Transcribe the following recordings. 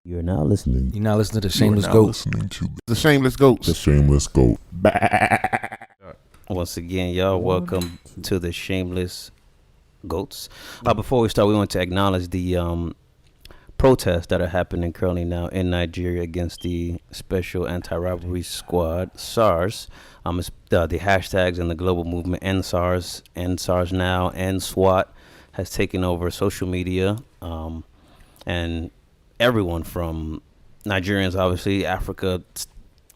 You're now listening. You're now listening to the Shameless Goats. The Shameless Goats. The Shameless Goat. Once again, y'all, welcome to the Shameless Goats. Before we start, we want to acknowledge the protests that are happening currently now in Nigeria against the Special Anti-Rivalry Squad, Sars. It's the hashtags and the global movement End Sars Now, End SWAT has taken over social media, and everyone from Nigerians, obviously, Africa,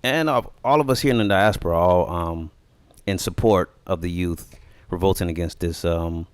and all of us here in the diaspora, all in support of the youth revolting against this kind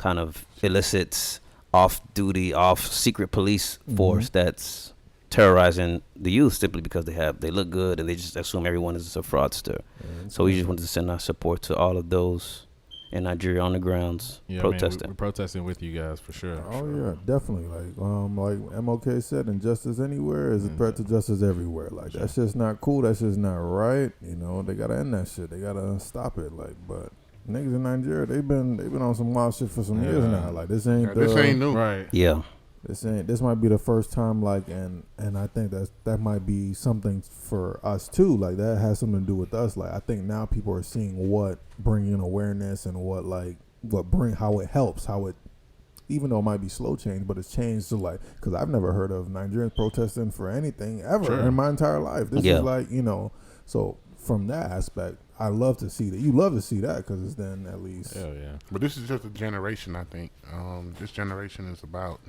of illicit, off-duty, off-secret police force that's terrorizing the youth simply because they look good and they just assume everyone is a fraudster. So we just wanted to send our support to all of those in Nigeria on the grounds protesting. Man, we're protesting with you guys for sure. Yeah, definitely. Like MLK said, injustice anywhere is a threat to justice everywhere. Like that's just not cool. That's just not right. You know, they gotta end that shit. They gotta stop it. But niggas in Nigeria, they've been on some wild shit for some years now. Like this ain't new, right? Yeah. This might be the first time, and I think that might be something for us too. Like that has something to do with us. Like I think now people are seeing what bringing awareness and how it helps, how it, even though it might be slow change, but it's changed to because I've never heard of Nigerians protesting for anything ever in my entire life. This is so from that aspect, I love to see that. You love to see that because it's then at least. Hell yeah. But this is just a generation, I think. This generation is about,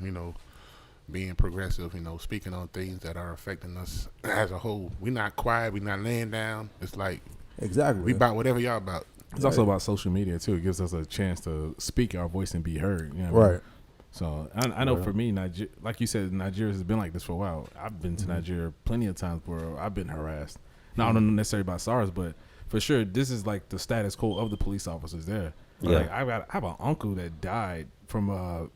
being progressive, speaking on things that are affecting us as a whole. We're not quiet. We're not laying down. It's like, exactly. we about whatever y'all about. It's also about social media, too. It gives us a chance to speak our voice and be heard. You know what I mean? So I know for me, like you said, Nigeria has been like this for a while. I've been to Nigeria plenty of times where I've been harassed. Now, I don't know necessarily about SARS, but for sure, this is like the status quo of the police officers there. Yeah. Like I have an uncle that died from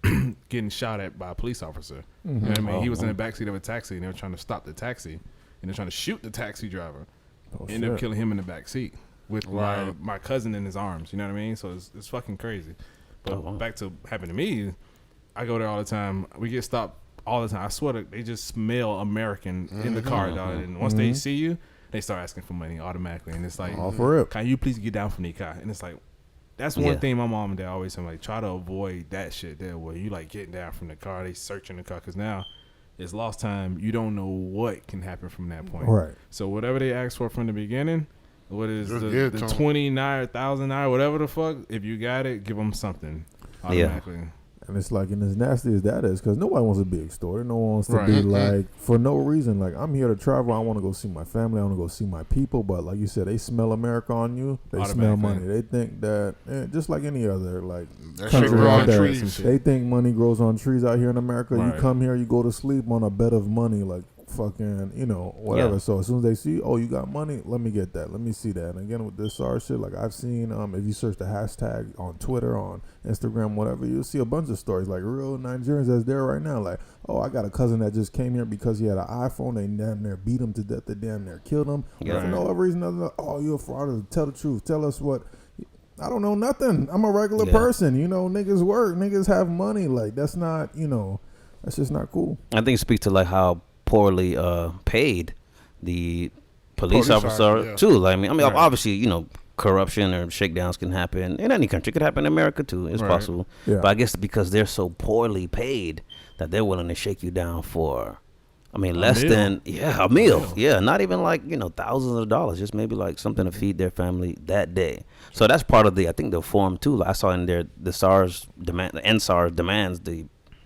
getting shot at by a police officer. You know what I mean? He was in the backseat of a taxi, and they were trying to stop the taxi, and they're trying to shoot the taxi driver. Ended up killing him in the backseat with my cousin in his arms. You know what I mean? So it's fucking crazy. But back to happening to me, I go there all the time. We get stopped all the time. I swear they just smell American in the car, dog. And once they see you, they start asking for money automatically. And it's like, for real. Can you please get down from the car? And it's like, that's one thing my mom and dad always say, like, try to avoid that shit there where you like getting down from the car, they searching the car, because now it's lost time. You don't know what can happen from that point. Right. So whatever they asked for from the beginning, what is the 29,000 hour, whatever the fuck, if you got it, give them something automatically. Yeah. And it's like, and as nasty as that is, because nobody wants to be extorted. No one wants to be like, for no reason. Like, I'm here to travel. I want to go see my family. I want to go see my people. But like you said, they smell America on you. They smell money. They think that, just like any other country out there, they think money grows on trees out here in America. Right. You come here, you go to sleep on a bed of money, like fucking, whatever. Yeah. So as soon as they see, you got money, let me get that. Let me see that. And again, with this SARS shit, like I've seen, if you search the hashtag on Twitter, on Instagram, whatever, you'll see a bunch of stories, like real Nigerians that's there right now. Like, I got a cousin that just came here because he had an iPhone. They damn near beat him to death. They damn near killed him. Yeah. For no other reason other than, you're a fraud. Tell the truth. Tell us what. I don't know nothing. I'm a regular person. Niggas work. Niggas have money. Like, that's not, that's just not cool. I think it speaks to like how poorly paid the police officer too. Like, obviously, corruption or shakedowns can happen in any country. It could happen in America too. It's possible. Yeah. But I guess because they're so poorly paid that they're willing to shake you down for, less than a meal. Yeah, not even like, thousands of dollars, just maybe like something to feed their family that day. So that's part of the form too. Like I saw in there the SARS demand, the NSARS demands the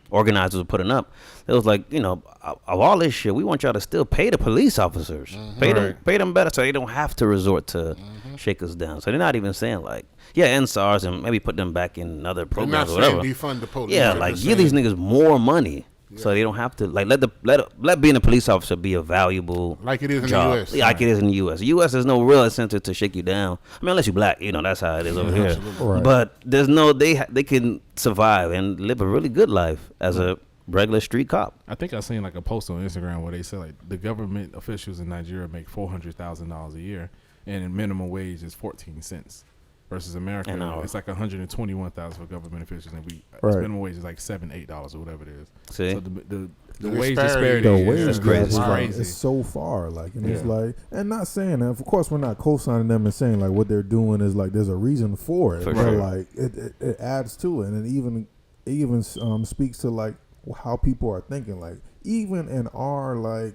organizers were putting up. It was like, of all this shit, we want y'all to still pay the police officers. Pay them better so they don't have to resort to shake us down. So they're not even saying like, end SARS and maybe put them back in other programs or whatever. Defund the police. Yeah, like give these niggas more money. Yeah. So they don't have to let being a police officer be a valuable like it is in job. the U.S. Yeah, like it is in the U.S. The U.S. there's no real incentive to shake you down. Unless you're black, that's how it is over here. Right. But there's no they can survive and live a really good life as a regular street cop. I think I seen like a post on Instagram where they said like the government officials in Nigeria make $400,000 a year, and minimum wage is 14 cents. Versus America, it's like 121,000 for government officials, and minimum wage is like $7-8 or whatever it is. See? So the The wage disparity is crazy. It's so far, like, and it's like, and not saying that. Of course, we're not co-signing them and saying like what they're doing is like there's a reason for it, For but sure. like it adds to it, and it even speaks to like how people are thinking. Like even in our like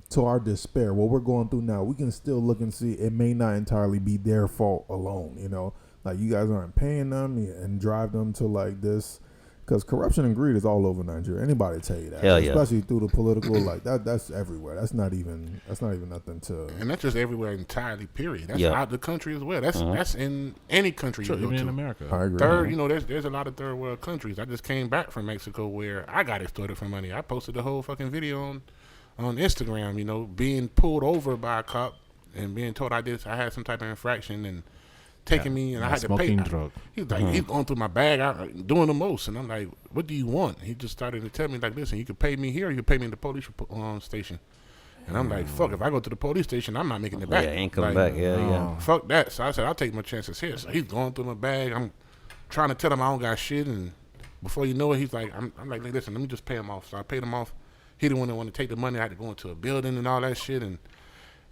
to our despair, what we're going through now, we can still look and see it may not entirely be their fault alone. You know, like you guys aren't paying them and drive them to like this. Because corruption and greed is all over Nigeria. Anybody tell you that, especially through the political, like that's everywhere. That's not even nothing to. And that's just everywhere entirely. Period. That's out the country as well. That's in any country you go to. Even in America. I agree. There's a lot of third world countries. I just came back from Mexico where I got extorted for money. I posted the whole fucking video on Instagram. You know, being pulled over by a cop and being told I had some type of infraction and. Taking me and I had to pay. Drug. He's like, he's going through my bag, doing the most, and I'm like, "What do you want?" He just started to tell me like, "Listen, you can pay me here, or you can pay me in the police station." And I'm like, "Fuck! If I go to the police station, I'm not making it back." Yeah, ain't coming back. Yeah. Fuck that. So I said, "I'll take my chances here." So he's going through my bag. I'm trying to tell him I don't got shit, and before you know it, he's like, "I'm like, listen, let me just pay him off." So I paid him off. He didn't want to take the money. I had to go into a building and all that shit, and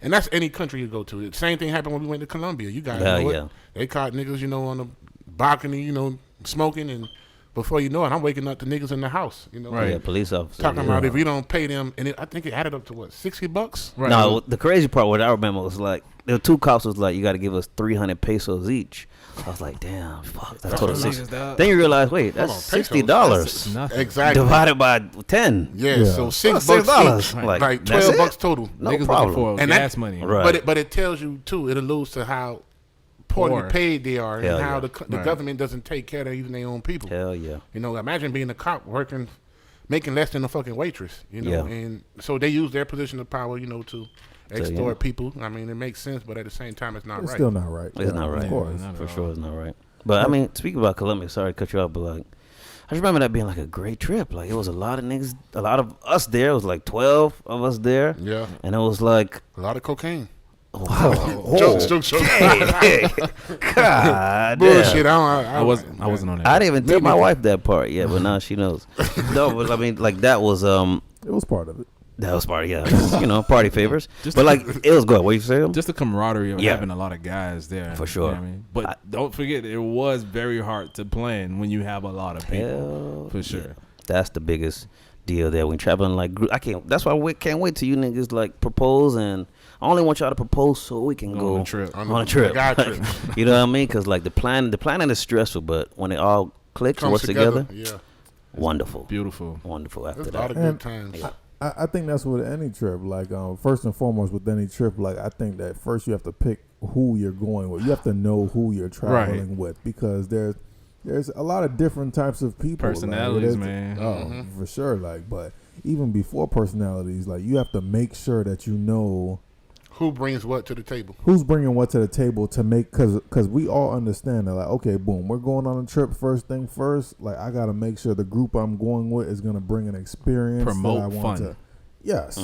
that's any country you go to. The same thing happened when we went to Colombia. You guys know it. They caught niggas, you know, on the balcony, you know, smoking, and before you know it, I'm waking up to niggas in the house, you know. Right. Yeah, police officers. Talking about if you don't pay them, and I think it added up to what, $60? Right. No, the crazy part, what I remember was like, there were two cops was like, you got to give us 300 pesos each. I was like, damn, fuck. That's total $60. Then you realize, wait, that's $60. Exactly. Divided by 10. Yeah. So $6 like $12 total. No problem. And gas money. Right. But it tells you too. It alludes to how poorly paid they are, and how the government doesn't take care of even their own people. Hell yeah. You know, imagine being a cop making less than a fucking waitress. You know, and so they use their position of power, you know, to extort people. I mean, it makes sense, but at the same time, it's not right. It's still not right. It's not right. Of course. For sure, it's not right. But I mean, speaking about Colombia, sorry to cut you off, but like, I just remember that being like a great trip. Like, it was a lot of niggas, a lot of us there. It was like 12 of us there. Yeah. And it was like a lot of cocaine. Wow. Jokes. Hey. God bullshit. I wasn't on that. I didn't even tell my wife that part yet, but now she knows. No, but I mean, like that was it was part of it. That was part of you know, party favors. But like it was good. What you say? Just the camaraderie of having a lot of guys there. For sure. You know what I mean? But don't forget, it was very hard to plan when you have a lot of people. For sure. That's the biggest deal there when traveling like group. That's why we can't wait till you niggas like propose, and I only want y'all to propose so we can go on a trip. On a trip. You know what I mean? Because like the planning is stressful, but when it all clicks and works together, wonderful, beautiful, wonderful. After There's that, a lot of good times. I think that's with any trip. Like first and foremost, with any trip, like I think that first you have to pick who you're going with. You have to know who you're traveling with, because there's a lot of different types of people. Personalities, like, man. Oh, for sure. Like, but even before personalities, like you have to make sure that you know who brings what to the table. Who's bringing what to the table to make, because we all understand that, like, okay, boom, we're going on a trip, first thing first. Like, I got to make sure the group I'm going with is going to bring an experience. Promote that I want fun. To, yes.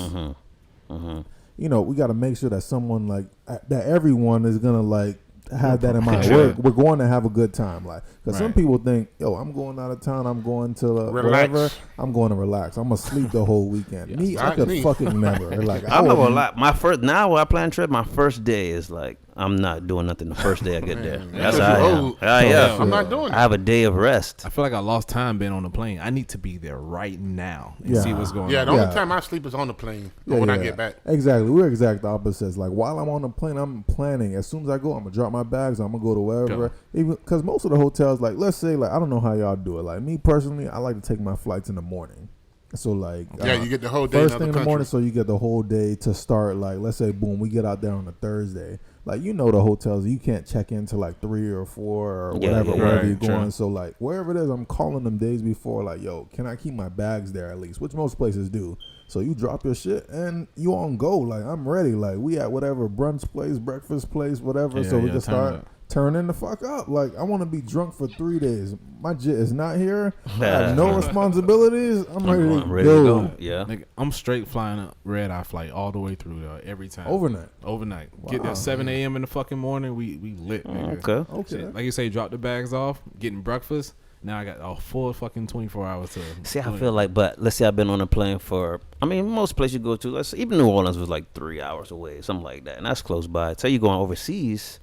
You know, we got to make sure that someone, like, that everyone is going to, like, have that in mind. We're going to have a good time, like, because some people think, yo, I'm going out of town, I'm going to wherever, I'm going to relax, I'm gonna sleep the whole weekend. I could fucking never. Like, I'm not gonna lie. My first, now when I plan a trip, my first day is like, I'm not doing nothing the first day I get there. That's how I am. I'm not doing it. I have a day of rest. I feel like I lost time being on the plane. I need to be there right now and see what's going on. Yeah, the only time I sleep is on the plane or when I get back. Exactly. We're exact opposites. Like, while I'm on the plane, I'm planning. As soon as I go, I'm gonna drop my bags. I'm gonna go to wherever. Even because most of the hotels, like, let's say, like, I don't know how y'all do it. Like, me personally, I like to take my flights in the morning. So, like, you get the whole day first thing in the morning, so you get the whole day to start. Like, let's say, boom, we get out there on a Thursday. Like, you know, the hotels, you can't check in till like 3 or 4 or wherever you're going. True. So, like, wherever it is, I'm calling them days before, like, yo, can I keep my bags there at least? Which most places do. So you drop your shit and you on go. Like, I'm ready. Like, we at whatever brunch place, breakfast place, whatever. So we just start turning the fuck up. Like, I want to be drunk for 3 days. My jit is not here. I have no responsibilities. I'm ready to go. Yeah. Nigga, I'm straight flying a red eye flight all the way through every time. Overnight. Wow. Get there 7 a.m. in the fucking morning. We lit, nigga. Okay. Like you say, drop the bags off, getting breakfast. Now I got a full fucking 24 hours to. See, I feel like, but let's say I've been on a plane for, I mean, most places you go to, let's say, even New Orleans was like 3 hours away, something like that, and that's close by. Say you're going overseas,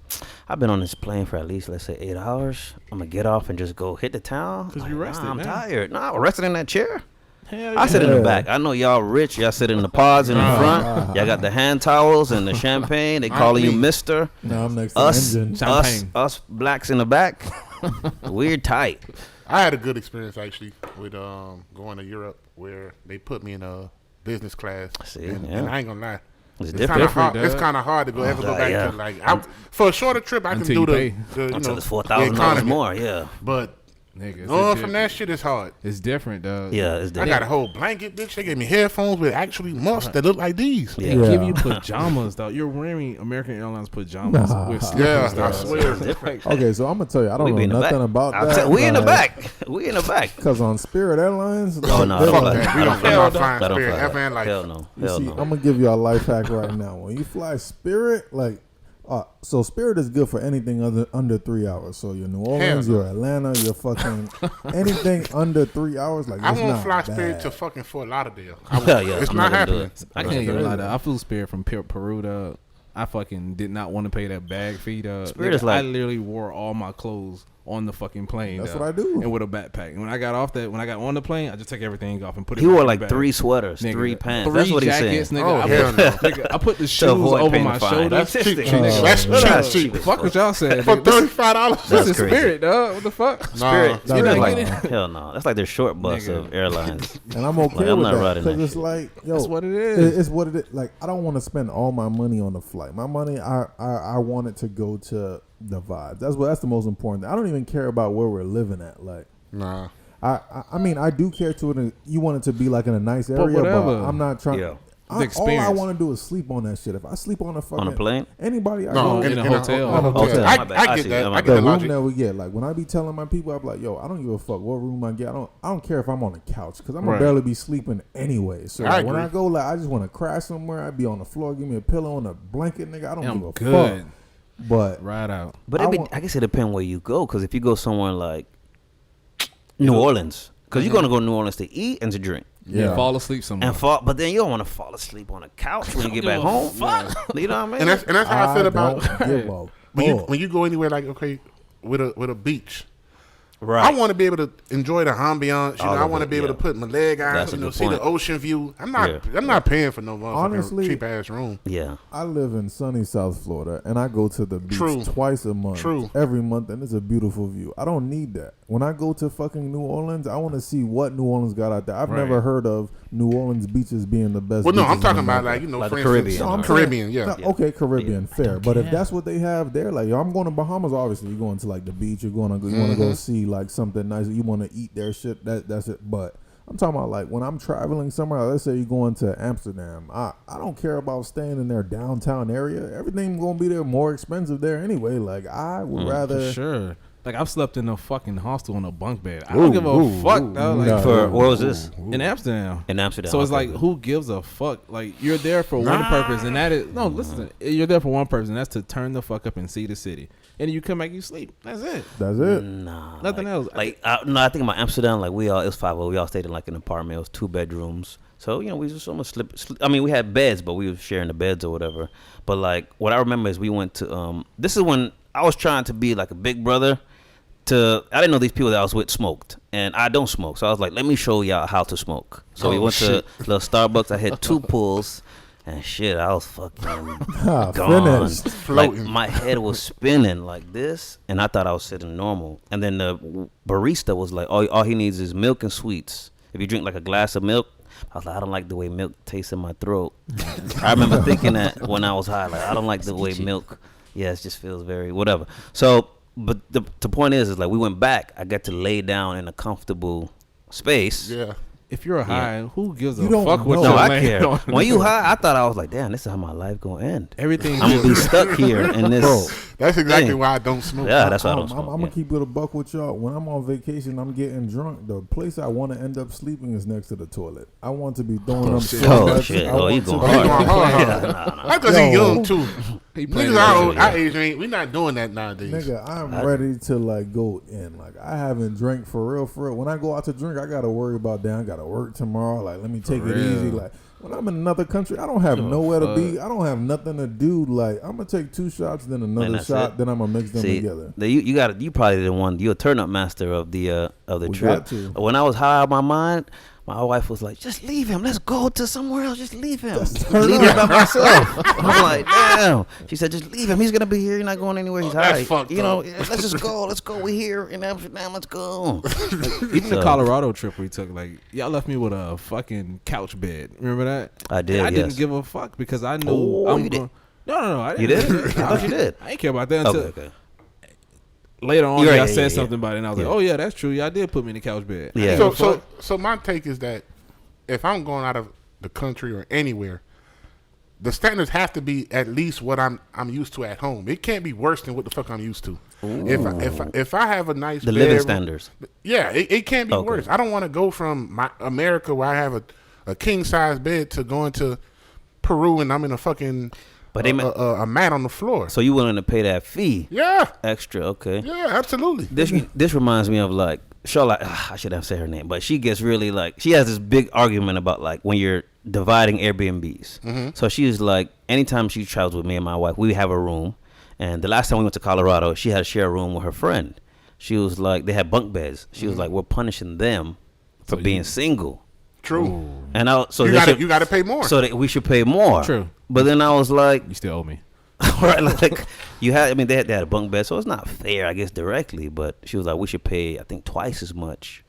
I've been on this plane for at least, let's say, 8 hours. I'm gonna get off and just go hit the town. Cause you rested, I'm man. tired. Nah, I'm resting in that chair. Hell I sit in the back. I know y'all rich. Y'all sit in the pods in the front. Y'all got the hand towels and the champagne. They calling you Mister. Now I'm next to Us, the engine. Champagne. us blacks in the back. We're tight. I had a good experience actually with going to Europe where they put me in a business class. See, and yeah. I ain't gonna lie. It's It's different. kind of hard to ever go back yeah. to like for a shorter trip. I can Until do you pay. the Until it's the $4,000 economy. more. Yeah. But Nigga, going from that shit is hard. It's different, dog. Yeah, it's I different. got a whole blanket, bitch. They gave me headphones with actually muffs that look like these. They Yeah. give you pajamas, though. You're wearing American Airlines pajamas with Yeah, slippers, I dog. swear. Like, Okay, so I'm gonna tell you, I don't be in know the nothing back. about I'll that. tell- we in the like, back. We in the back. Cause on Spirit Airlines, Oh no, I they- don't Fuck fly. that. We I don't don't fly fly. I don't Spirit fly. ever in life. Hell no. You Hell see, no. I'm gonna give you a life hack right now. When you fly Spirit, like, so Spirit is good for anything under 3 hours. So your New Orleans, no. your Atlanta, your fucking anything under 3 hours. Like, I it's won't not fly bad. Spirit to fucking Fort Lauderdale. Yeah, It's I'm not gonna do happening. it. I I'm can't not even lie, gonna dog. I flew Spirit from Peru, dog. I fucking did not want to pay that bag fee, dog. Spirit Nigga, is like- I literally wore all my clothes on the fucking plane. That's dog, what I do. And with a backpack. And when I got on the plane, I just took everything off and put it. He back wore in the like bag. 3 sweaters, Nigga, 3 pants. 3 That's what he's jackets, saying. nigga. Oh, I hell put, no. nigga, I put the shoes avoid over paying my the fine. shoulders. That's cheap. Nigga, That's That's cheap. cheap as fuck what y'all said. For nigga. This is- $35. This That's is crazy. Spirit, dog. What the fuck? Spirit, Nah, Spirit nah, is like, nah. hell no. That's like their short bus Nigga. of airlines. And I'm okay Like, I'm with not that riding that because it's shit. like, yo, That's what it is. It's what it is. Like, I don't want to spend all my money on the flight. My money, I want it to go to the vibes. That's the most important thing. I don't even care about where we're living at. Like, Nah. I mean, I do care to it. You want it to be like in a nice area, but whatever. I'm not trying. Yeah. The All I experience. want to do is sleep on that shit. If I sleep on a fucking On a plane? anybody I No, go in a hotel. on a Hotel. hotel. My bad. I I get see. that. My I bad. get the the room logic. that we get, like when I be telling my people, I'm like, yo, I don't give a fuck what room I get. I don't care if I'm on the couch because I'm gonna Right. barely be sleeping anyway. So I like, when agree. I go, like I just want to crash somewhere. I be on the floor, give me a pillow and a blanket, nigga. I don't I'm give a good. fuck. But Ride out. But I guess it depends where you go. Because if you go somewhere like New Orleans, because you're going to go to New Orleans to eat and to drink. Yeah. Fall asleep somewhere. And but then you don't want to fall asleep on a couch when you get back home. Fuck. You know what I mean? And that's how I feel about don't give a when you go anywhere like okay with a beach. right. I want to be able to enjoy the ambiance. You know, All I of want to it, be able yeah. to put my leg out. That's a You know, good see the point. ocean view. I'm Yeah. not paying for no Honestly, cheap ass room. Yeah. I live in sunny South Florida, and I go to the beach True. twice a month. True. Every month, and it's a beautiful view. I don't need that. When I go to fucking New Orleans, I want to see what New Orleans got out there. I've Right. never heard of New Orleans beaches being the best. Well, no, I'm beaches talking in about America. like you know, Like for the instance, Caribbean. No, I'm Caribbean, saying- yeah. no, okay, Caribbean, fair. But if that's what they have there, like yo, I'm going to Bahamas. Obviously, you're going to like the beach. You want to go see like something nice. You want to eat their shit. That's it. But I'm talking about like when I'm traveling somewhere. Let's say you're going to Amsterdam. I don't care about staying in their downtown area. Everything gonna be there more expensive there anyway. Like I would rather. For sure. Like I've slept in a fucking hostel on a bunk bed. I don't give a fuck, though. Like no. For where was this? in Amsterdam. In Amsterdam. So it's okay. like, who gives a fuck? Like, you're there for one purpose, and that is no. Listen, you're there for one purpose, and that's to turn the fuck up and see the city. And you come back, you sleep. That's it. That's it. Nah, Nothing else. Like I think about Amsterdam. Like it was 5. We all stayed in like an apartment. It was 2 bedrooms. So you know we just almost sleep. I mean we had beds, but we were sharing the beds or whatever. But like what I remember is we went to. This is when I was trying to be like a big brother. I didn't know these people that I was with smoked, and I don't smoke. So I was like, let me show y'all how to smoke. So we went to little Starbucks. I had 2 pulls. And shit, I was fucking gone. Finished. Like Floating. my head was spinning like this, and I thought I was sitting normal. And then the barista was like, "All he needs is milk and sweets. If you drink like a glass of milk." I was like, I don't like the way milk tastes in my throat. I remember thinking that when I was high, like I don't like the way milk. Yeah, it just feels very whatever. So, but the point is like we went back. I got to lay down in a comfortable space. Yeah. If you're high, who gives You a don't fuck what know. you're No, I laying care. on? When you high, I thought I was like, damn, this is how my life gonna end. Everything. I'm gonna be stuck here in this. Bro, That's exactly Thing. why I don't smoke. Yeah, that's why I don't I'm smoke. gonna keep it a buck with y'all. When I'm on vacation, I'm getting drunk. The place I want to end up sleeping is next to the toilet. I want to be throwing up. shit. so Oh much. shit! I Oh, you want to going Oh, he hard? going hard, huh? Yeah, nah. That's because he's Yo. young too. Niggas our age ain't. We not doing that nowadays. Nigga, I'm ready to like go in. Like I haven't drank for real. When I go out to drink, I gotta worry about that. I gotta work tomorrow. Like let me take it easy. Like when I'm in another country, I don't have nowhere to be. I don't have nothing to do. Like I'm gonna take 2 shots, then another shot, then I'm gonna mix them together. You probably the one. You're a turn up master of the trip. When I was high on my mind, my wife was like, "Just leave him. Let's go to somewhere else. Just leave him. Leave him by myself." I'm like, "Damn." She said, "Just leave him. He's gonna be here. He's not going anywhere. He's high. Let's just go. Let's go. We're here in Amsterdam. Let's go." Even the Colorado trip we took, like y'all left me with a fucking couch bed. Remember that? I did. I didn't give a fuck because I knew. Oh, you did? No. I didn't. You did? I thought you did. I didn't care about that until. Okay. Later on, I said something about it, and I was like, "Oh yeah, that's true. Y'all did put me in the couch bed." Yeah. So my take is that if I'm going out of the country or anywhere, the standards have to be at least what I'm used to at home. It can't be worse than what the fuck I'm used to. If I have a nice living standards, yeah, it can't be worse. I don't want to go from America where I have a king size bed to going to Peru and I'm in a fucking. But a mat on the floor. So you willing to pay that fee? Yeah. Extra, okay. Yeah, absolutely. This reminds me of like Charlotte. I should have said her name, but she gets really like she has this big argument about like when you're dividing Airbnbs. Mm-hmm. So she's like, anytime she travels with me and my wife, we have a room. And the last time we went to Colorado, she had to share a room with her friend. She was like, they had bunk beds. She was like, we're punishing them for being single. True. Ooh. And you got to pay more. So that we should pay more. True. But then I was like, you still owe me. Right, like they had a bunk bed, so it's not fair, I guess, directly. But she was like, we should pay, I think, twice as much.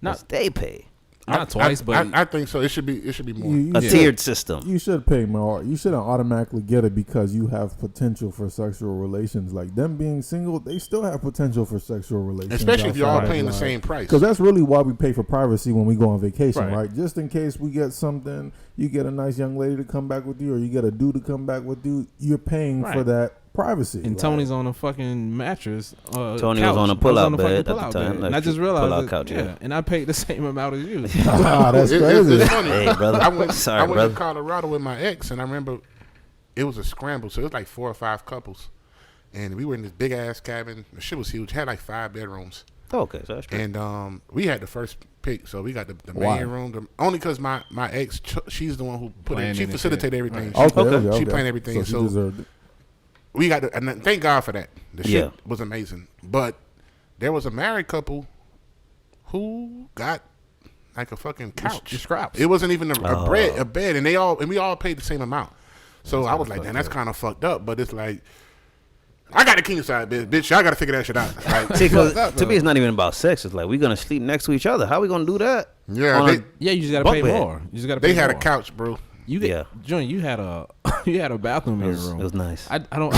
Not they pay. Not twice, but I think so. It should be more. A tiered system. You should pay more. You shouldn't automatically get it because you have potential for sexual relations. Like them being single, they still have potential for sexual relations. Especially if you're all paying the same price. Because that's really why we pay for privacy when we go on vacation, right? Just in case we get something, you get a nice young lady to come back with you, or you get a dude to come back with you. You're paying for that privacy. And Tony's on a fucking mattress. Tony was on a pull-out bed at the time. And I just realized couch, and I paid the same amount as you. That's crazy. It's funny. Hey, brother. I went to Colorado with my ex, and I remember it was a scramble. So it was like 4 or 5 couples. And we were in this big-ass cabin. The shit was huge. It had like 5 bedrooms. Oh, okay, so that's true. And we had the first pick, so we got the main room. Only because my ex, she's the one who put in. She facilitated everything. Right. She planned everything. So she deserved it. We got and thank God for that. The shit was amazing. But there was a married couple who got like a fucking couch. Scraps. It wasn't even a bed, and we all paid the same amount. So I was like, man, that's kind of fucked up. But it's like, I got a king size bed, bitch. I got to figure that shit out. Like, see, to me, it's not even about sex. It's like we're gonna sleep next to each other. How we gonna do that? Yeah, you just gotta pay more. You just gotta. They had a couch, bro. Johnny, you had a bathroom in your room. It was nice. I don't.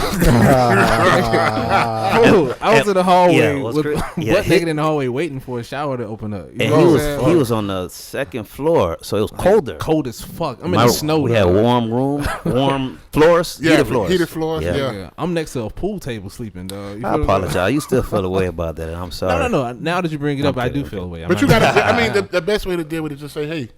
I was in the hallway, butt naked in the hallway, waiting for a shower to open up. And he was on the second floor, so it was colder. Cold as fuck. I'm in the snow. We had warm room, warm floors, heated floors. Yeah. I'm next to a pool table sleeping, dog. I apologize. You still feel away about that, and I'm sorry. No. Now that you bring it up, I do feel away. But you got to. I mean, the best way to deal with it is just say, hey,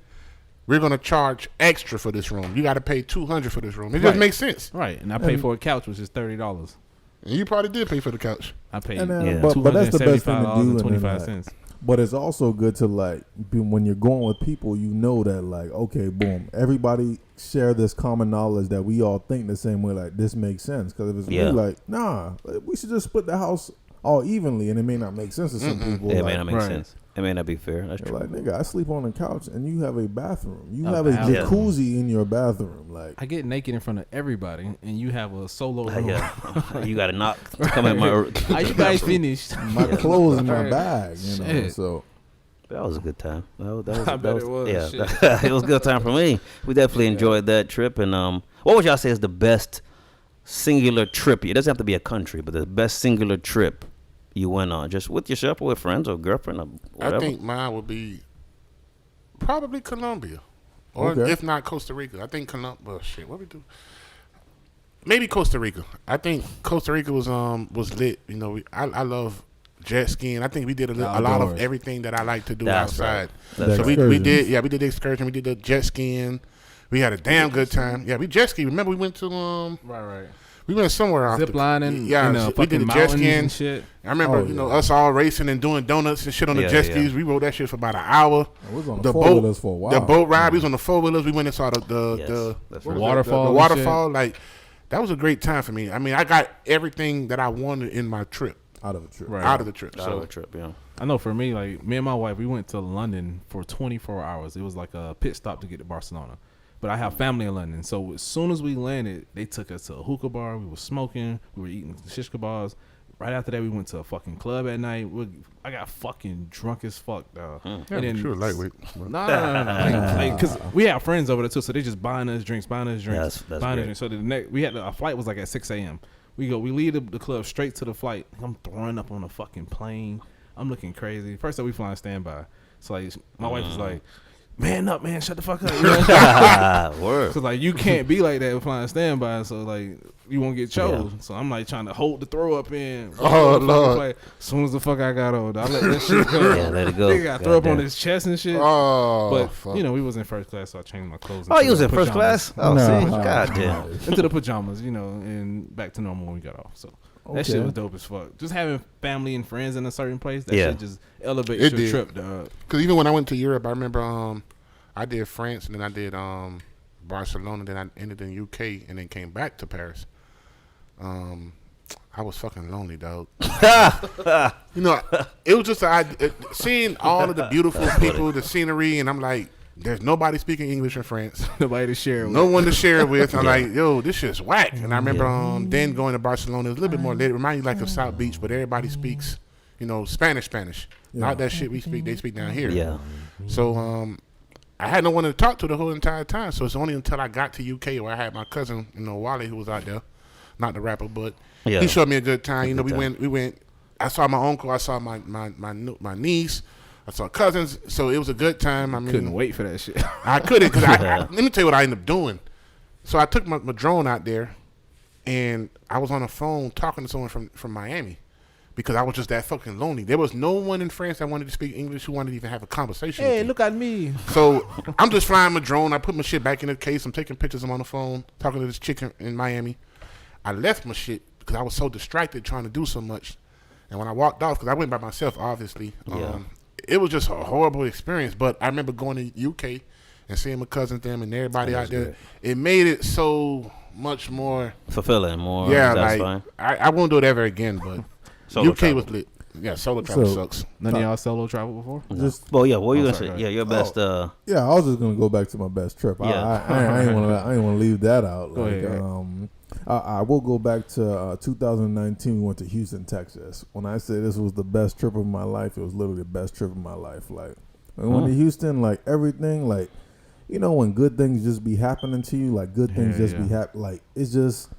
we're going to charge extra for this room. You got to pay $200 for this room. It just makes sense. Right. And I paid for a couch, which is $30. And you probably did pay for the couch. I paid but that's the best thing to do. 25 cents. But it's also good to, like, when you're going with people, you know that, like, okay, boom, everybody share this common knowledge that we all think the same way. Like, this makes sense. Because if it's really like, nah, we should just split the house all evenly, and it may not make sense to some people. It may not make sense. It may not be fair. That's true. Like, nigga, I sleep on the couch and you have a bathroom. You have a jacuzzi in your bathroom. Like, I get naked in front of everybody and you have a solo room. You got to knock to come in my room. How you guys finished? My clothes in my bag, you know. So that was a good time. I bet it was. Yeah, it was a good time for me. We definitely enjoyed that trip. And what would y'all say is the best singular trip? It doesn't have to be a country, but the best singular trip you went on, just with yourself or with friends or girlfriend or whatever? I think mine would be probably Colombia, or if not Costa Rica. I think Colombia. What we do? Maybe Costa Rica. I think Costa Rica was lit. You know, I love jet skiing. I think we did a lot of everything that I like to do outside. Right. So we did the excursion. We did the jet skiing. We had a damn good time. Yeah, we jet skied. Remember we went to We went somewhere off zip lining. Yeah, we did the jet ski and shit. I remember, us all racing and doing donuts and shit on the jet skis. We rode that shit for about an hour. We was on the four-wheelers for a while. The boat ride, we was on the four-wheelers. We went and saw the waterfall. The waterfall. Like, that was a great time for me. I mean, I got everything that I wanted in my trip. Out of the trip. Right. Out of the trip. Out of the trip, yeah. I know for me, like, me and my wife, we went to London for 24 hours. It was like a pit stop to get to Barcelona. But I have family in London. So as soon as we landed, they took us to a hookah bar. We were smoking. We were eating shish kebabs. Right after that, we went to a fucking club at night. I got fucking drunk as fuck, dog. Yeah, and then, sure, lightweight. No. Because we have friends over there, too. So they just buying us drinks. That's great. So our flight was like at 6 a.m. We leave the club straight to the flight. I'm throwing up on the fucking plane. I'm looking crazy. First time we flying standby. So like my wife was like, man up, man, shut the fuck up. You know? Word. So like you can't be like that with flying standby. So like you won't get chose. Yeah. So I'm like trying to hold the throw up in. Oh Lord. Like, as soon as the fuck I got old, I let that shit go. Yeah, let it go. They got throw up on his chest and shit. Oh, but fuck. we was in first class, so I changed my clothes. Oh, you was in first class? Oh, no. see, goddamn. Into the pajamas, and back to normal when we got off. So. Okay. That shit was dope as fuck. Just having family and friends in a certain place, that shit just elevates your trip, dog. Because even when I went to Europe, I remember I did France and then I did Barcelona, then I ended in UK and then came back to Paris. I was fucking lonely, dog. It was just seeing all of the beautiful people, the scenery, and I'm like, there's nobody speaking English in France. Nobody to share it with. No one to share it with. I'm like, yo, this shit's whack. And I remember then going to Barcelona. It was a little bit more lit. It reminded me like of South Beach, but everybody speaks, Spanish. Not that shit we speak. They speak down here. Yeah. So I had no one to talk to the whole entire time. So it's only until I got to UK where I had my cousin, Wally, who was out there, not the rapper, but he showed me a good time. We went. I saw my uncle. I saw my niece. I saw cousins, so it was a good time. I mean, couldn't wait for that shit. I couldn't, because let me tell you what I ended up doing. So I took my drone out there, and I was on the phone talking to someone from Miami, because I was just that fucking lonely. There was no one in France that wanted to speak English who wanted to even have a conversation with me. Look at me. So I'm just flying my drone. I put my shit back in the case. I'm taking pictures. I'm on the phone talking to this chick in Miami. I left my shit because I was so distracted trying to do so much. And when I walked off, because I went by myself, obviously, it was just a horrible experience. But I remember going to UK and seeing my cousins, them, and everybody out there. Good. It made it so much more fulfilling. More, yeah. That's like fine. I won't do it ever again. But UK travel was lit. Yeah, solo travel sucks. None of y'all solo travel before? No. What you gonna say? Yeah, your best. Yeah, I was just gonna go back to my best trip. Yeah. I ain't want to leave that out. Go ahead. I will go back to 2019. We went to Houston, Texas. When I say this was the best trip of my life, it was literally the best trip of my life. Like, when we went to Houston, like, everything, like, when good things just be happening to you, like, good things just be happening. Like, it's just,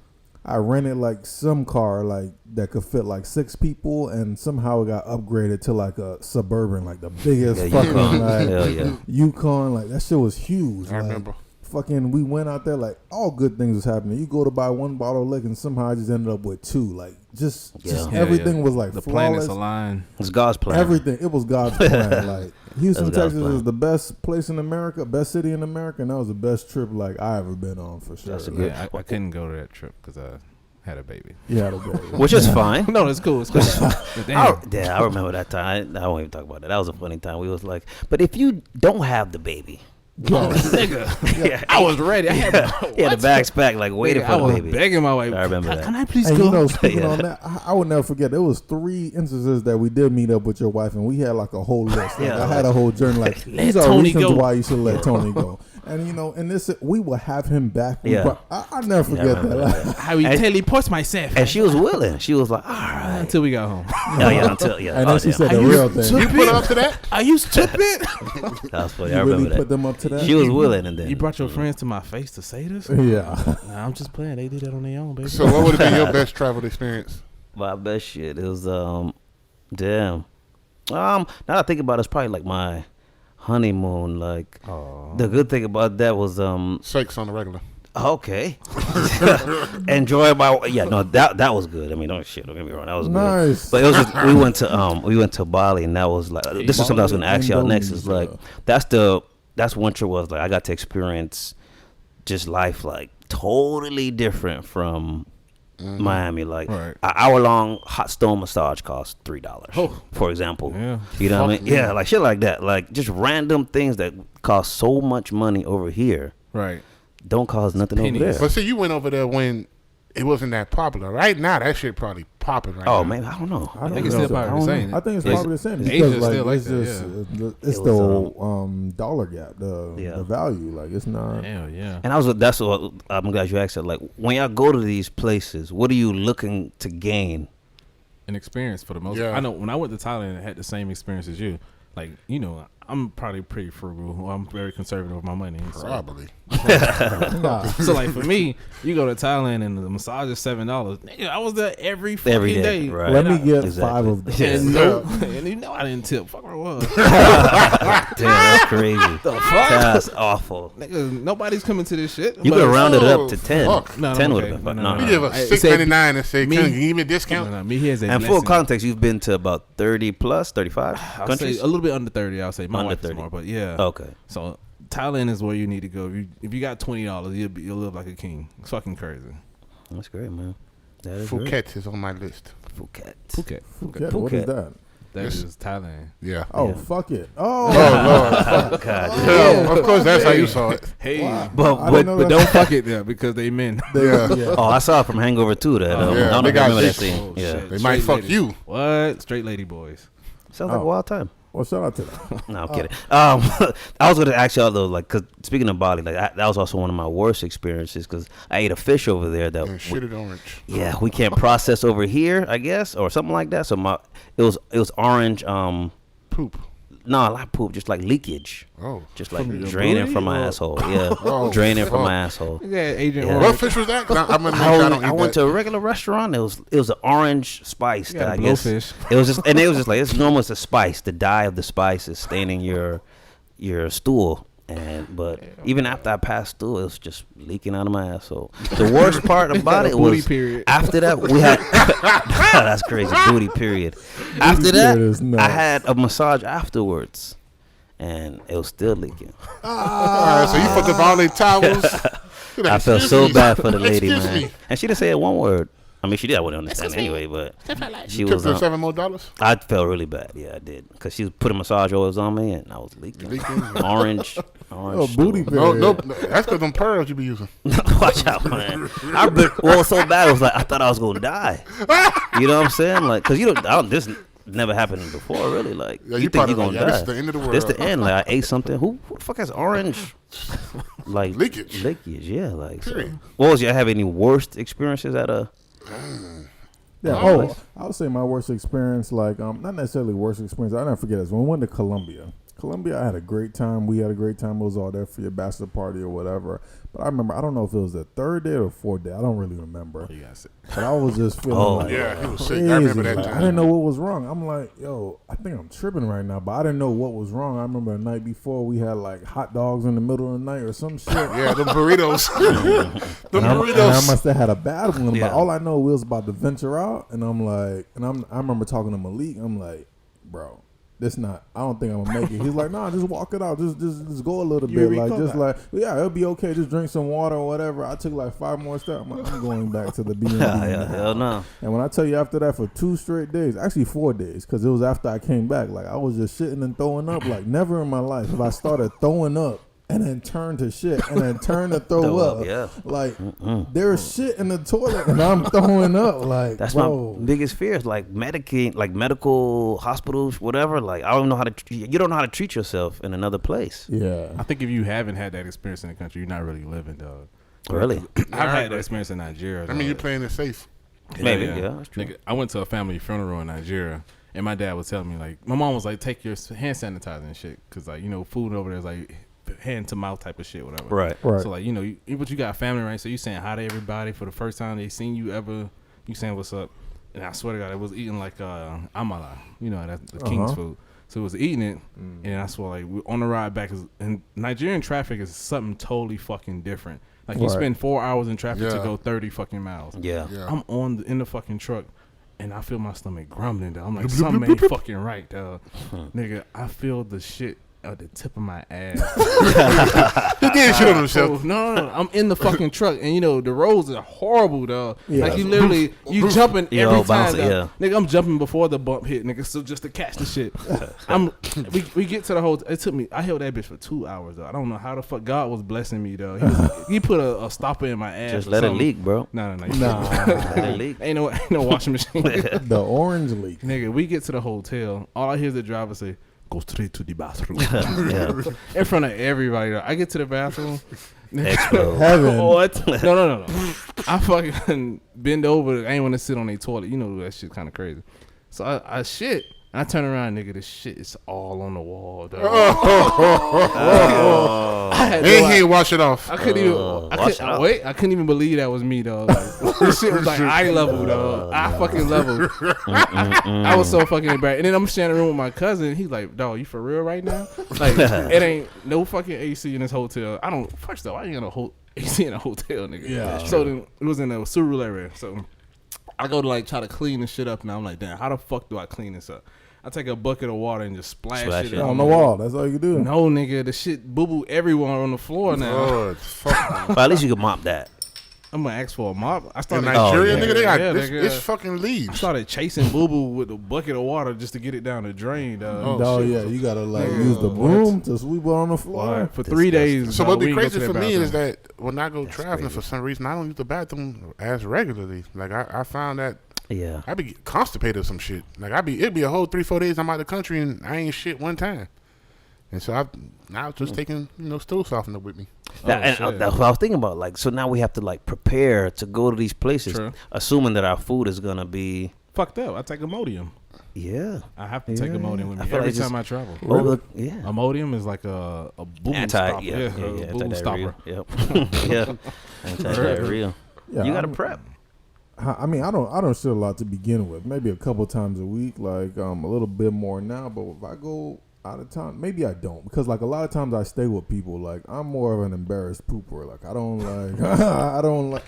I rented, like, some car, like, that could fit, like, 6 people, and somehow it got upgraded to, like, a Suburban, like, the biggest fucking, like, Yukon. Like, that shit was huge. I remember. Fucking, we went out there, like, all good things was happening. You go to buy one bottle of liquor, and somehow I just ended up with 2. Like, just everything was like the flawless. planets aligned. It's God's plan. Everything, it was God's plan. Like, Houston, Texas is the best place in America, best city in America, and that was the best trip like I ever been on for sure. That's a good. I couldn't go to that trip because I had a baby. You had a baby, which is fine. No, it's cool. It's cool. I remember that time. I won't even talk about that. That was a funny time. We was like, but if you don't have the baby. Nigga, I was ready. I had the bags packed, like waiting for the baby. I was begging my wife. I remember that. Can I please go? Speaking on that, I would never forget. There was 3 instances that we did meet up with your wife, and we had like a whole list. Like, I had a whole journey. Like, these are reasons why you should let Tony go. And and this, we will have him back. I never forget that. Like, how he teleports myself. And she was willing. She was like, all right, until we got home. And then she said the real thing. You put up to that? Are you stupid? That was funny. I really remember that. Put them up to that. She was willing, and then you brought your friends to my face to say this. Yeah. Nah, I'm just playing. They did that on their own, baby. So what would have been your best travel experience? My best shit. It was damn. Now that I think about it, it's probably like my honeymoon. Like, the good thing about that was Sex on the regular. Okay. Enjoy that was good. I mean, don't get me wrong, that was nice. Good. But it was we went to Bali, and that was like, this is something I was gonna ask y'all next. Is like, that's one trip was like, I got to experience just life like totally different from Miami. Like Right. an hour-long hot stone massage costs $3, for example. Yeah. You know what I mean? Yeah, like shit like that. Like just random things that cost so much money over here Right. don't cost nothing over there. But see, you went over there when it wasn't that popular. Right now, that shit probably popping right now. Oh man, I don't know. I think it's still probably the same. I think it's probably the same. Asia's Because like, still like it's that, just it's It the was, dollar gap, the value. Like it's not. Hell yeah. And that's what I'm glad you asked that. Like when y'all go to these places, what are you looking to gain? An experience for the most. Yeah. I know when I went to Thailand, I had the same experience as you. Like, you know, I'm probably pretty frugal. I'm very conservative with my money. So. Probably. So like for me, you go to Thailand and the massage is $7. Nigga, I was there every fucking day. Right. Let me get Exactly. 5 of them. And you know I didn't tip. Fuck where I was. Damn, that's crazy. The fuck? That's awful. Nigga, nobody's coming to this shit. You could have rounded it up to Oh, 10. fuck. No, 10 would okay. have been fun. No, No, You no. give us It $6.99 and say, me- "Can you give me a discount?" Me here's a And full blessing. context, you've been to about 30 plus, 35 I'll countries? say a little bit under 30. I'll say my Under wife 30. is more, but yeah. Okay. So Thailand is where you need to go. If you got $20, you'll live like a king. It's fucking crazy. That's great, man. That is great. Phuket is on my list. Phuket. Phuket. Phuket. What is that? That is Thailand. Yeah. Oh, Yeah. fuck it. Oh, Oh, God. Yeah, of course, that's how you saw it. Hey, Wow. But, I but, didn't know but that. don't fuck it there because they men. Yeah. oh, I saw it from Hangover 2. That, Yeah, I don't they know if you got remember that dicks. scene. Oh, Yeah. shit. They might Straight fuck lady. you. What? Straight lady boys. Sounds like a Oh. wild time. Well, shout out to them. No, I'm kidding. I was going to ask y'all though, like, cause speaking of Bali, like that was also one of my worst experiences because I ate a fish over there that, And shit it orange. yeah, we can't process over here, I guess, or something like that. So it was orange. Poop. No, not poop, just like leakage, Oh. just like From your draining booty from my or- asshole. Yeah, Oh, draining from fuck. my asshole. Yeah, Agent Yeah. What Orange. fish was that? 'Cause I'm gonna make sure I don't I eat went that. to a regular restaurant. It was an orange spice You that got I a guess blowfish. it was just, and it was just like it's normal. It's a spice. The dye of the spice is staining your stool. But even after I passed through, it was just leaking out of my asshole. The worst part about it booty was period. after that we had that's crazy booty period. After period is that, nuts. I had a massage afterwards, and it was still leaking. All right, so you fucked up all their towels. I felt so bad for the lady, Excuse man. me. And she didn't say one word. I mean, she did. I wouldn't understand anyway, but she You was. took the $7 more? I felt really bad. Yeah, I did, because she was putting massage oils on me, and I was leaking. Leaking? Orange. Oh, booty stool. No, period. no, that's because them pearls you be using. Watch out, man. Well, so bad. It was like I thought I was gonna die. You know what I'm saying? Like, cause this never happened before, really. Like, Yeah, you think probably you're like, gonna yeah, die? this is the end of the world. This the end. Like, I ate something. Who the fuck has orange? Like Leakage. Yeah. Like, so. Period. What was you have any worst experiences at a? Yeah. Oh, Oh, nice. I would say my worst experience, like not necessarily worst experience. I never forget this. When we went to Colombia, I had a great time. We had a great time. It was all there for your bachelor party or whatever. But I remember, I don't know if it was the third day or fourth day. I don't really remember. You guys. But I was just feeling Oh, like, yeah, he was sick. crazy. I remember that Like, time. I didn't know what was wrong. I'm like, yo, I think I'm tripping right now. But I didn't know what was wrong. I remember the night before we had like hot dogs in the middle of the night or some shit. Yeah, them burritos. them And I burritos. must have had a bad one, Yeah. but all I know we was about to venture out, and I'm like, I remember talking to Malik. I'm like, bro, I don't think I'm gonna make it. He's like, nah, just walk it out, just go a little You bit, like recall just that? like, yeah, it'll be okay, just drink some water or whatever. I took like 5 more steps. I'm like, I'm going back to the B&B. Yeah, hell no. And when I tell you after that for 2 straight days, actually 4 days, because it was after I came back, like I was just shitting and throwing up. Like never in my life have I started throwing up and then turned to shit and then turned to throw Throw up. up, yeah. Like there's shit in the toilet and I'm throwing up. Like That's bro. my biggest fear. Is like medical hospitals, whatever. Like I don't know how to. You don't know how to treat yourself in another place. Yeah. I think if you haven't had that experience in the country, you're not really living, dog. Really? I've had that experience in Nigeria. I mean, you're playing it safe. Maybe, yeah, that's true. Nigga, I went to a family funeral in Nigeria, and my dad was telling me, like, my mom was like, take your hand sanitizer and shit, because, like, you know, food over there is like hand to mouth type of shit, whatever. Right. Right. So, like, you know, but you got family, right? So you saying hi to everybody for the first time they seen you ever. You saying what's up. And I swear to God, it was eating like amala, you know, that's the king's food. So it was eating it, and I swear, like, on the ride back, and Nigerian traffic is something totally fucking different. Like, you Right. spend 4 hours in traffic to Yeah. go 30 fucking miles. Yeah. Yeah. I'm in the fucking truck, and I feel my stomach grumbling. Dog. I'm like, something ain't fucking right, dog. Nigga, I feel the shit at the tip of my ass. He did shit on himself. No. I'm in the fucking truck, and the roads are horrible, dog. Yeah. Like you jumping every time. Yeah. Nigga, I'm jumping before the bump hit, nigga. So just to catch the shit. We get to the hotel. It took me. I held that bitch for 2 hours, though. I don't know how the fuck God was blessing me, though. He put a stopper in my ass. Just let it leak, bro. No. Let it leak. Ain't no washing machine. The orange leak. Nigga, we get to the hotel. All I hear is the driver say, "Go straight to the bathroom." Yeah. In front of everybody, though. I get to the bathroom. Explode. Heaven. What? No. I fucking bend over. I ain't want to sit on a toilet. You know that shit kind of crazy. So I shit. I turn around, nigga. This shit is all on the wall, dog. And he ain't wash it off. I couldn't even. I couldn't even believe that was me, dog. Like, this shit was like eye level, dog. Eye fucking level. I was so fucking embarrassed. And then I'm sharing a room with my cousin. He's like, "Dog, you for real right now? Like, it ain't no fucking AC in this hotel. I don't. First off, I ain't got no AC in a hotel, nigga. Yeah. So then it was in a Suru area. So I go to like try to clean this shit up. Now I'm like, damn, how the fuck do I clean this up? I take a bucket of water and just splash it on the wall. That's all you do. No, nigga, the shit boo everywhere on the floor now. Lord, fuck. But at least you can mop that. I'm gonna ask for a mop. I In started Nigeria, yeah. nigga, they got nigga. this fucking I leaves. started chasing boo boo with a bucket of water just to get it down the drain, dog. Oh, shit. yeah, you gotta like Nigga, use the what? broom to sweep it on the floor. For 3 days. So dog, what'd we be ain't go crazy to for the me is bathroom. that when I go traveling, for some reason, I don't use the bathroom as regularly. Like I found that Yeah. I be constipated or some shit. Like it'd be a whole 3-4 days I'm out of the country and I ain't shit one time. And so I was just taking stool softener with me. That's what I was thinking about. Like, so now we have to like prepare to go to these places, True. assuming that our food is gonna be. Fucked up. I take Imodium. Yeah. I have to take Imodium with I me feel every like time I travel. Yeah. Imodium is like a boom Yeah, stopper. yeah, A boom stopper. Yep. Yeah. Anti-diarrhea. Yeah, You gotta prep. I mean, I don't shit a lot to begin with. Maybe a couple times a week, like a little bit more now. But if I go out of town, maybe I don't, because like a lot of times I stay with people. Like I'm more of an embarrassed pooper. Like I don't like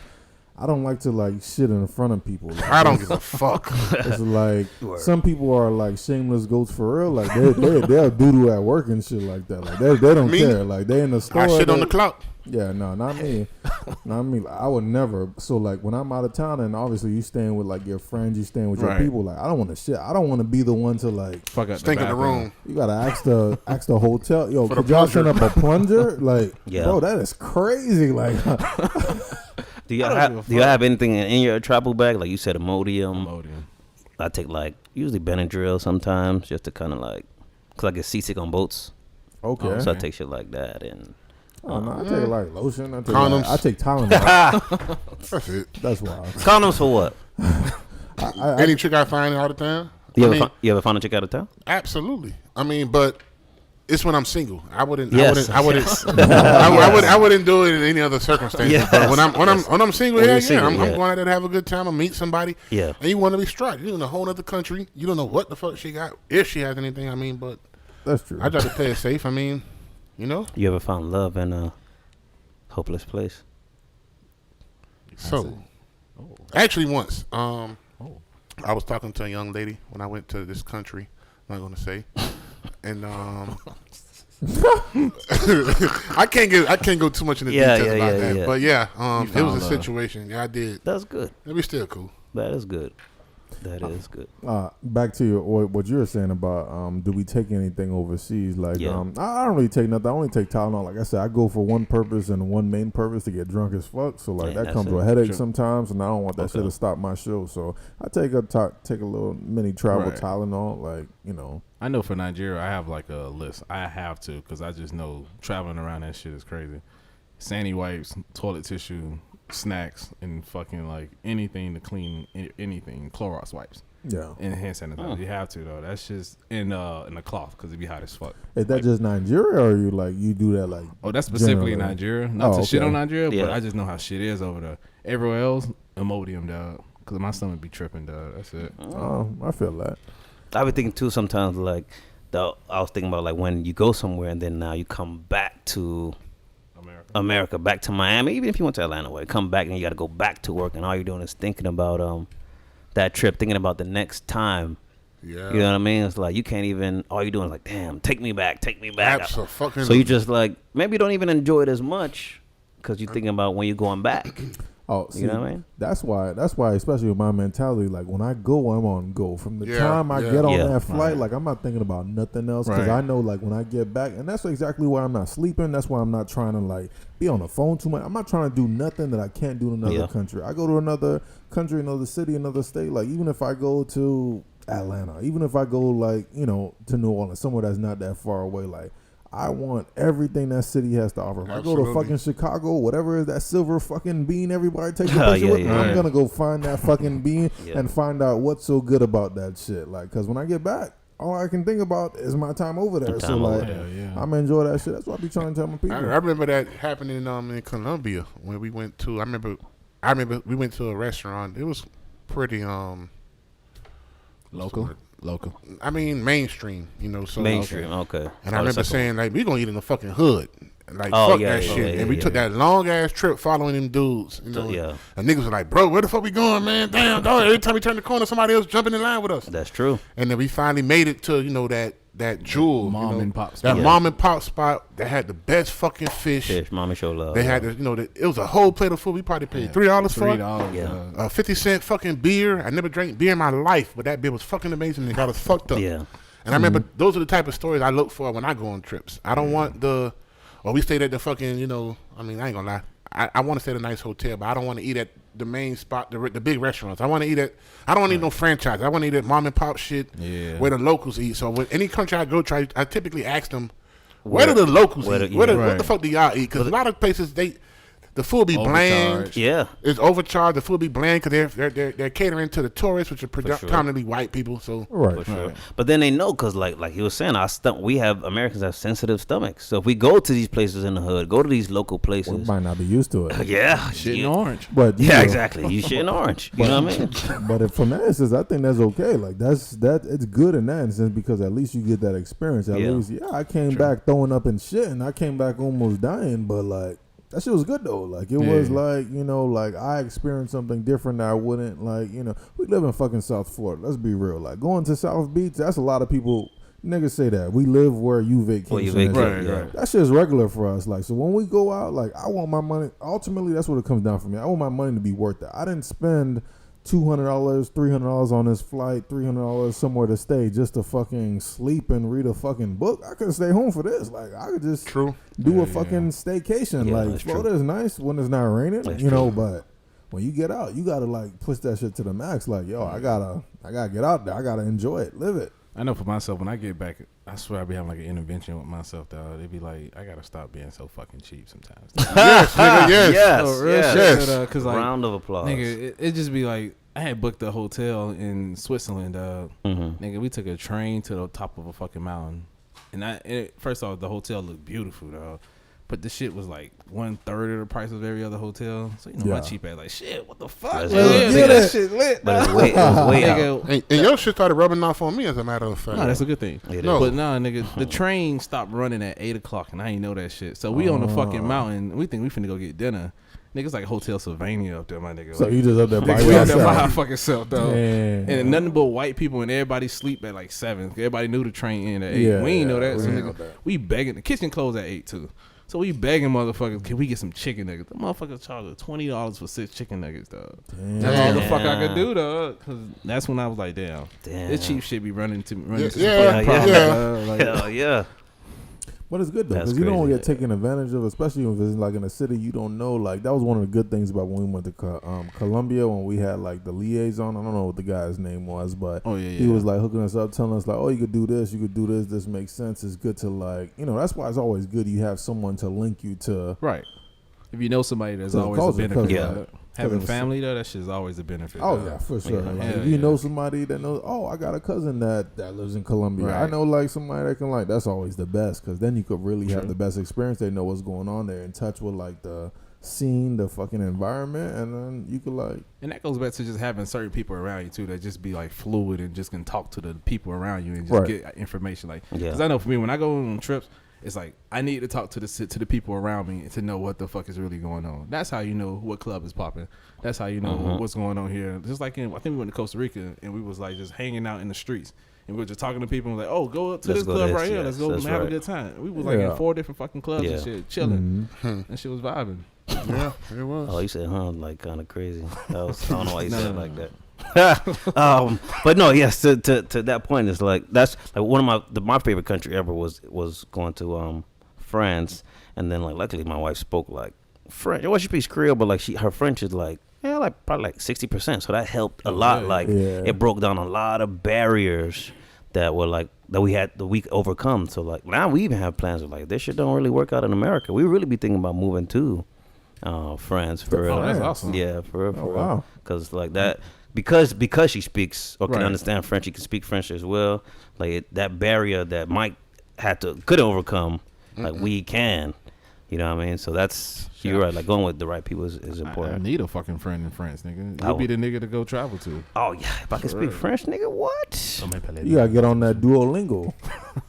I don't like to like shit in front of people. Like, I don't give a fuck. It's like some people are like shameless goats for real. Like they'll doo at work and shit like that. Like they don't Me? care. Like they in the store. I shit on the clock. Yeah, no, not me. Not me. Like, I would never. So like when I'm out of town and obviously you staying with like your friends, you staying with your Right. people. Like I don't want to shit. I don't want to be the one to like Fuck up Stink in the room. You gotta ask the hotel. Yo, For could the y'all send plunger. up a plunger? Like, Yeah. bro, that is crazy. Like, Do you I don't have give a Do you fuck. have anything in your travel bag? Like you said, Imodium. Imodium. I take like usually Benadryl sometimes, just to kind of like, cause I get seasick on boats, okay. so I take shit like that. And Oh no, I take like lotion. I take Condoms. I take Tylenol. That's it. That's wild. condoms for what? Any trick I find all the time? You ever find a chick out of town? Absolutely. I mean, but it's when I'm single. I wouldn't. Yes. I wouldn't do it in any other circumstances. Yes. But when I'm single, When yeah, you're single, I'm yeah. going out there to have a good time. I meet somebody. Yeah. And you want to be struck. You're in a whole other country. You don't know what the fuck she got, if she has anything. I mean, but That's true. I try to play it safe. I mean, you know. You ever found love in a hopeless place? So, actually, once, I was talking to a young lady when I went to this country. I'm not gonna say, and I can't go too much into details about that. yeah. But yeah, it was found a love. situation. Yeah, I did. That's good. It was still cool. That is good. That is good. Back to your what you were saying about do we take anything overseas? Like Yeah. I don't really take nothing. I only take Tylenol. Like I said, I go for one purpose and one main purpose, to get drunk as fuck. So like Yeah, that that's comes it. with headaches Sure. sometimes, and I don't want that shit Okay. to stop my show. So I take a little mini travel Right. Tylenol. Like I know for Nigeria, I have like a list. I have to, because I just know traveling around that shit is crazy. Sandy wipes, toilet tissue, snacks, and fucking like anything to clean anything. Clorox wipes yeah. and hand sanitizer. You have to though. That's just in a cloth because it be hot as fuck. Is that just Nigeria, or you do that like? Oh, that's specifically generally? Nigeria. Not to shit okay. on Nigeria, Yeah. but I just know how shit is over there. Everywhere else, Imodium, dog. Because my stomach be tripping, dog. That's it. Oh, I feel that. I be thinking too sometimes, like, I was thinking about like when you go somewhere and then now you come back to America, back to Miami. Even if you went to Atlanta, where you come back and you got to go back to work, and all you're doing is thinking about that trip, thinking about the next time Yeah. You know what I mean? It's like you can't even. All you're doing is like, damn, take me back. Absolutely. So you just like maybe you don't even enjoy it as much because you're thinking about when you're going back. Oh, see, you know what I mean? That's why, especially with my mentality, like when I go, I'm on go. From the time I get on that flight, like I'm not thinking about nothing else because I know like when I get back, and that's exactly why I'm not sleeping. That's why I'm not trying to like be on the phone too much. I'm not trying to do nothing that I can't do in another country. I go to another country, another city, another state. Like even if I go to Atlanta, even if I go like, you know, to New Orleans, somewhere that's not that far away, like I want everything that city has to offer. If I go to fucking Chicago, whatever is that silver fucking bean everybody takes a picture with, I'm going to go find that fucking bean and find out what's so good about that shit. Like, because when I get back, all I can think about is my time over there. So, like, I'm going to enjoy that shit. That's what I be trying to tell my people. I remember that happening in Colombia when we went to, I remember we went to a restaurant. It was pretty, Local. I mean, mainstream, you know. So Mainstream, okay. And I remember saying, like, we going to eat in the fucking hood. Like, fuck that shit. And we took that long-ass trip following them dudes, you know. And niggas were like, bro, where the fuck we going, man? Damn, dog. Every time we turn the corner, somebody else jumping in line with us. That's true. And then we finally made it to, you know, that jewel. Mom and pop spot. That mom and pop spot that had the best fucking fish. Mommy show love. They had, you know, it was a whole plate of food. We probably paid $3 for it. $3. 50-cent fucking beer. I never drank beer in my life, but that beer was fucking amazing and got us fucked up. Yeah. And I remember those are the type of stories I look for when I go on trips. I don't want we stayed at the fucking, you know, I mean, I ain't gonna lie. I want to stay at a nice hotel, but I don't want to eat at the main spot, the big restaurants. I want to eat at, I don't want to eat no franchise. I want to eat at mom and pop shit where the locals eat. So with any country I go to, I typically ask them, where do the locals eat? What the fuck do y'all eat? Because a lot of places, the food be bland. Yeah. It's overcharged. The food be bland because they're catering to the tourists, which are predominantly white people. So Right. But then they know because like he was saying, Americans have sensitive stomachs. So if we go to these places in the hood, go to these local places, We might not be used to it. Shit in orange. But exactly. You shit in orange. You know what I mean? But from that instance, I think that's okay. Like it's good in that instance because at least you get that experience. At least, I came back throwing up and shit, and I came back almost dying. But like that shit was good though. Like it was like, you know, like I experienced something different that I wouldn't like. You know, we live in fucking South Florida. Let's be real. Like going to South Beach, that's a lot of people. Niggas say that we live where you vacation. Right. That shit is regular for us. Like so, when we go out, like I want my money. Ultimately, that's what it comes down for me. I want my money to be worth it. I didn't spend $200, $300 on this flight, $300 somewhere to stay just to fucking sleep and read a fucking book. I could stay home for this. Like I could just do a fucking staycation. Like Florida is nice when it's not raining, you know. But when you get out, you gotta like push that shit to the max. Like yo, I gotta get out there. I gotta enjoy it, live it. I know for myself, when I get back, I swear I be having like an intervention with myself, dog. They be like, I gotta stop being so fucking cheap sometimes. yes, nigga, yes. Yes. Cause like, round of applause. Nigga, it just be like, I had booked a hotel in Switzerland, dog. Nigga, we took a train to the top of a fucking mountain. And first off, the hotel looked beautiful, dog. But the shit was like 1/3 of the price of every other hotel. So, you know, my cheap ass like, shit, what the fuck? That shit lit. But it was way out. And your shit started rubbing off on me, as a matter of fact. No, that's a good thing. No. But nah, nigga, the train stopped running at 8 o'clock, and I ain't know that shit. So we on the fucking mountain. We think we finna go get dinner. Nigga's like Hotel Sylvania up there, my nigga. So like, you just up there by we up there by yourself. our fucking self, though. And nothing but white people, and everybody sleep at like 7. Everybody knew the train ended at 8. We ain't know that. So nigga, we begging. The kitchen closed at 8 too. So we begging motherfuckers, can we get some chicken nuggets? The motherfuckers charge us $20 for 6 chicken nuggets, dog. That's all the fuck I could do, dog. Cause that's when I was like, damn. This cheap shit be running to some fucking problems, like, Hell yeah. But it's good though, because you don't get taken advantage of, especially if it's like in a city you don't know. Like that was one of the good things about when we went to Colombia, when we had like the liaison. I don't know what the guy's name was, but he was like hooking us up, telling us like, oh, you could do this, this makes sense. It's good to like, you know, that's why it's always good you have someone to link you to. Right. If you know somebody, there's always a benefit. Having family though, that shit's always a benefit. Oh yeah, for sure. Like, if you know somebody that knows, I got a cousin that lives in Colombia. Right. I know like somebody that can like. That's always the best because then you could really have the best experience. They know what's going on there, in touch with like the scene, the fucking environment, and then you could like. And that goes back to just having certain people around you too that just be like fluid and just can talk to the people around you and just get information. Like, because I know for me when I go on trips. it's like I need to talk to the people around me to know what the fuck is really going on. That's how you know what club is popping. That's how you know what's going on here. Just like I think we went to Costa Rica and we was like just hanging out in the streets. And we were just talking to people and like, oh, go up to this club right here. Let's go and have a good time. We was like in 4 different fucking clubs and shit, chilling. And shit was vibing. Yeah, it was. Oh, you said, like kind of crazy. I don't know why you said it like that. But no, yes. To that point, it's like that's like one of my favorite country ever was going to France, and then like luckily my wife spoke like French. Well, she speaks Creole, but like her French is like probably like 60%. So that helped a lot. It broke down a lot of barriers that were like that we overcome. So like now we even have plans of like this shit don't really work out in America. We really be thinking about moving to France for real. Oh, that's awesome. Yeah, for real. Wow. Because like that. Because she speaks or can understand French, she can speak French as well. Like that barrier that Mike couldn't overcome, like we can. You know what I mean? So that's you're right. Like going with the right people is important. I need a fucking friend in France, nigga. You'll be the nigga to go travel to. Oh yeah, if I can speak French, nigga, what? You gotta get on that Duolingo.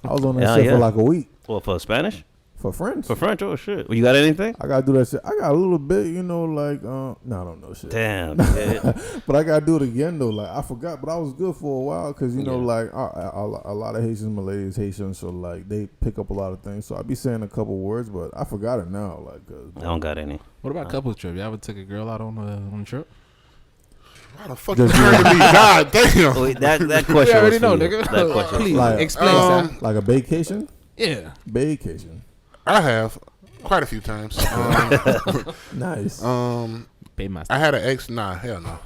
I was on that shit for like a week. Well, for Spanish. For French? For French, oh shit. Well, you got anything? I gotta do that shit. I got a little bit, like no, I don't know shit. Damn. But I gotta do it again though. Like I forgot, but I was good for a while because like a lot of Haitians, Malays, Haitians, so like they pick up a lot of things. So I be saying a couple words, but I forgot it now. Like I don't got any. What about couples trip? You ever took a girl out on a trip? Why the fuck you trying to be? God damn. Wait, that question. You already know, nigga. That question. Please like, explain that. Like a vacation? Yeah. Vacation. I have quite a few times. Nice. I had an ex. Nah, hell no.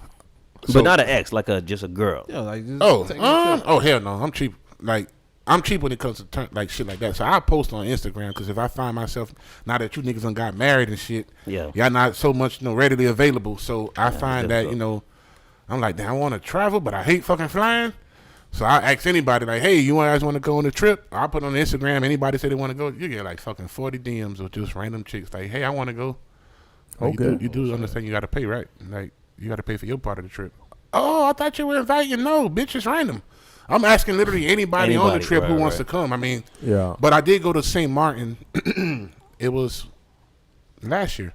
But not an ex, like just a girl. Yeah, like just hell no. I'm cheap. Like I'm cheap when it comes to like shit like that. So I post on Instagram because if I find myself now that you niggas done got married and shit, y'all not so much readily available. So I find that I'm like, damn, I want to travel, but I hate fucking flying. So I ask anybody like, hey, you guys want to go on a trip? I put on Instagram. Anybody say they want to go, you get like fucking 40 DMs of just random chicks like, hey, I want to go. Like, okay. You do understand you got to pay, right? Like you got to pay for your part of the trip. Oh, I thought you were inviting. No, bitch, it's random. I'm asking literally anybody on the trip who wants to come. I mean, But I did go to St. Martin. It was last year.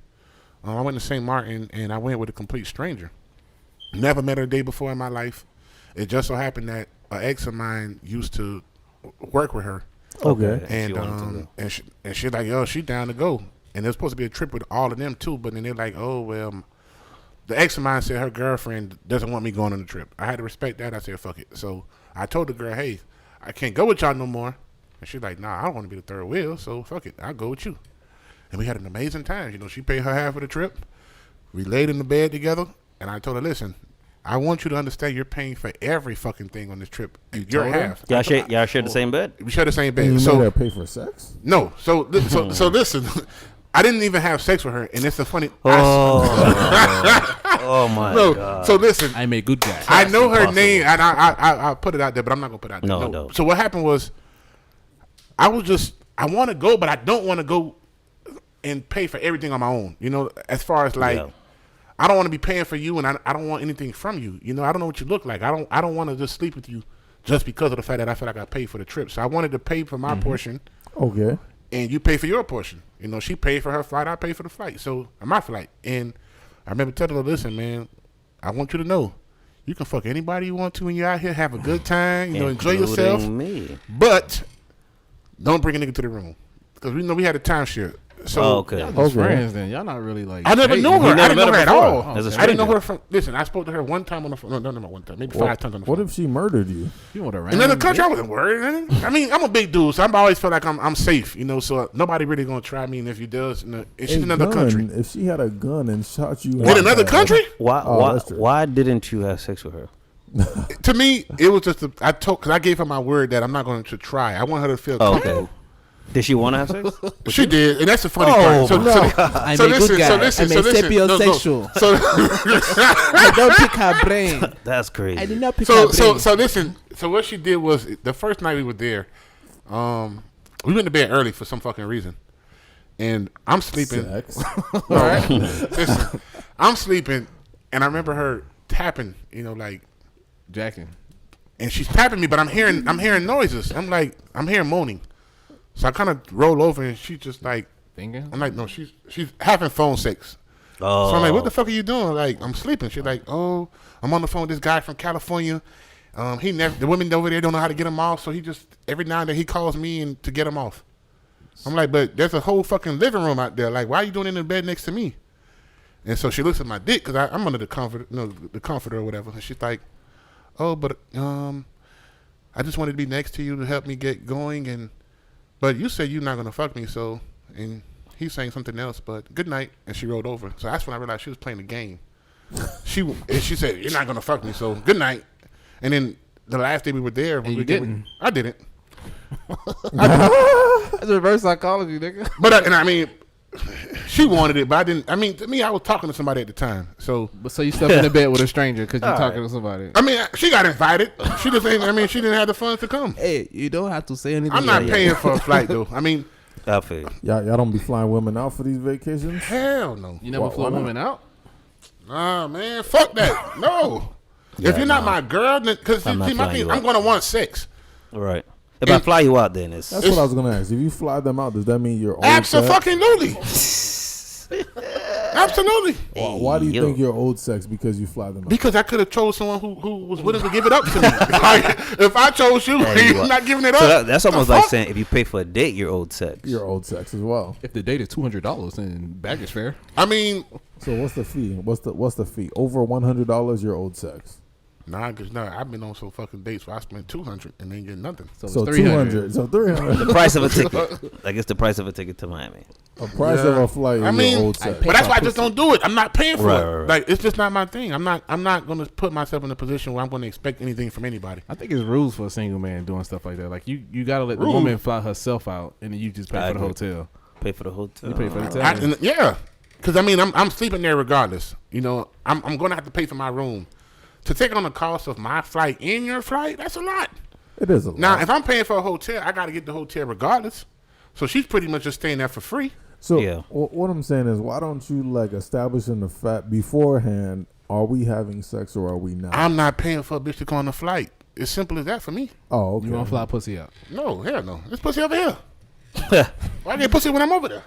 I went to St. Martin and I went with a complete stranger. Never met her a day before in my life. It just so happened that an ex of mine used to work with her. Okay. And she's like, yo, she down to go. And it was supposed to be a trip with all of them too, but then they're like, oh, well, the ex of mine said her girlfriend doesn't want me going on the trip. I had to respect that. I said, fuck it. So I told the girl, hey, I can't go with y'all no more. And she's like, nah, I don't want to be the third wheel, so fuck it. I'll go with you. And we had an amazing time. She paid her half of the trip. We laid in the bed together, and I told her, listen, I want you to understand you're paying for every fucking thing on this trip. Your half. Y'all share the same bed? We share the same bed. And you made her pay for sex? No. So listen, I didn't even have sex with her, and it's a funny. Oh my God. So listen, I'm a good guy. I know her name, and I put it out there, but I'm not gonna put it out there. No. So what happened was, I want to go, but I don't want to go and pay for everything on my own. As far as like. Yeah. I don't want to be paying for you, and I don't want anything from you. I don't know what you look like. I don't want to just sleep with you just because of the fact that I feel like I paid for the trip. So I wanted to pay for my portion. Okay. And you pay for your portion. She paid for her flight. I paid for the flight. So my flight. And I remember telling her, listen, man, I want you to know, you can fuck anybody you want to when you're out here. Have a good time. Enjoy yourself. Me. But don't bring a nigga to the room. Because we had a timeshare. So okay. Y'all just friends then. Y'all not really like. I never knew her. I didn't know her at all. I didn't know her from. Listen, I spoke to her one time on the phone. No, one time. Maybe 5 times on the phone. What if she murdered you? You want to in another country? I wasn't worried. I mean, I'm a big dude, so I always feel like I'm safe. So nobody really gonna try me. And if he does, it's in another country. If she had a gun and shot you in another country, why didn't you have sex with her? To me, it was just because I gave her my word that I'm not going to try. I want her to feel comfortable. Okay. Did she want to have sex? She did, and that's the funny part. So listen. I'm a sapiosexual. I don't pick her brain. That's crazy. I did not pick her brain. So listen. So what she did was the first night we were there, we went to bed early for some fucking reason, and I'm sleeping. Sex. All right. Listen, I'm sleeping, and I remember her tapping. Like jacking, and she's tapping me, but I'm hearing noises. I'm hearing moaning. So I kind of roll over and she just like, Thinking? I'm like, no, she's having phone sex. Oh. So I'm like, what the fuck are you doing? Like, I'm sleeping. She's like, oh, I'm on the phone with this guy from California. The women over there don't know how to get him off, so he just, every now and then he calls me and to get him off. I'm like, but there's a whole fucking living room out there. Like, why are you doing it in the bed next to me? And so she looks at my dick, because I'm under the comforter or whatever. And she's like, oh, but I just wanted to be next to you to help me get going. But you said you're not going to fuck me, so, and he's saying something else, but good night. And she rolled over. So that's when I realized she was playing the game. She said, you're not going to fuck me, so good night. And then the last day we were there. And you didn't. I didn't. That's reverse psychology, nigga. But, I mean, she wanted it, but I didn't. I mean, to me, I was talking to somebody at the time. So you slept in the bed with a stranger because you're talking to somebody. I mean, she got invited. She just ain't, I mean, she didn't have the funds to come. Hey, you don't have to say anything. I'm not paying for a flight, though. I mean, I feel you. Y'all don't be flying women out for these vacations? hell no. You never flew women out? Nah, man, fuck that. No. Yeah, if you're not my girl, because I'm not see, my flying thing, you I'm out. going to want sex. Right. If I fly you out, then it's That's what I was gonna ask. If you fly them out, does that mean you're old? Absolutely. Absolutely. Why do you think you're old sex? Because you fly them out? Because I could have chose someone who was willing to give it up to me. Like, if I chose you, you're not giving it up. So that's almost like saying if you pay for a date, you're old sex. You're old sex as well. If the date is $200 in baggage fare. I mean, So what's the fee? What's the fee? Over $100, you're old sex. nah, because I've been on some fucking dates where I spent $200 and ain't getting nothing. So, So it's 200. So 300. The price of a ticket. I guess the price of a ticket to Miami. A price of a flight. I Is mean, your old sex. but that's why I just don't do it. I'm not paying for Right, it. right, right. Like, it's just not my thing. I'm not going to put myself in a position where I'm going to expect anything from anybody. I think it's rules for a single man doing stuff like that. Like, you got to let the Rules. woman fly herself out, and then you just pay I for the agree. hotel. Pay for the hotel. You pay for the hotel. Yeah, because I mean, I'm sleeping there regardless. You know, I'm going to have to pay for my room. To take on the cost of my flight and your flight, that's a lot. It is a lot. Now, if I'm paying for a hotel, I got to get the hotel regardless. So she's pretty much just staying there for free. So Yeah. what I'm saying is, why don't you like establish in the fact beforehand? Are we having sex or are we not? I'm not paying for a bitch to go on the flight. It's simple as that for me. Oh, okay. You want to fly pussy out. No, hell no. This pussy over here. Why get pussy when I'm over there?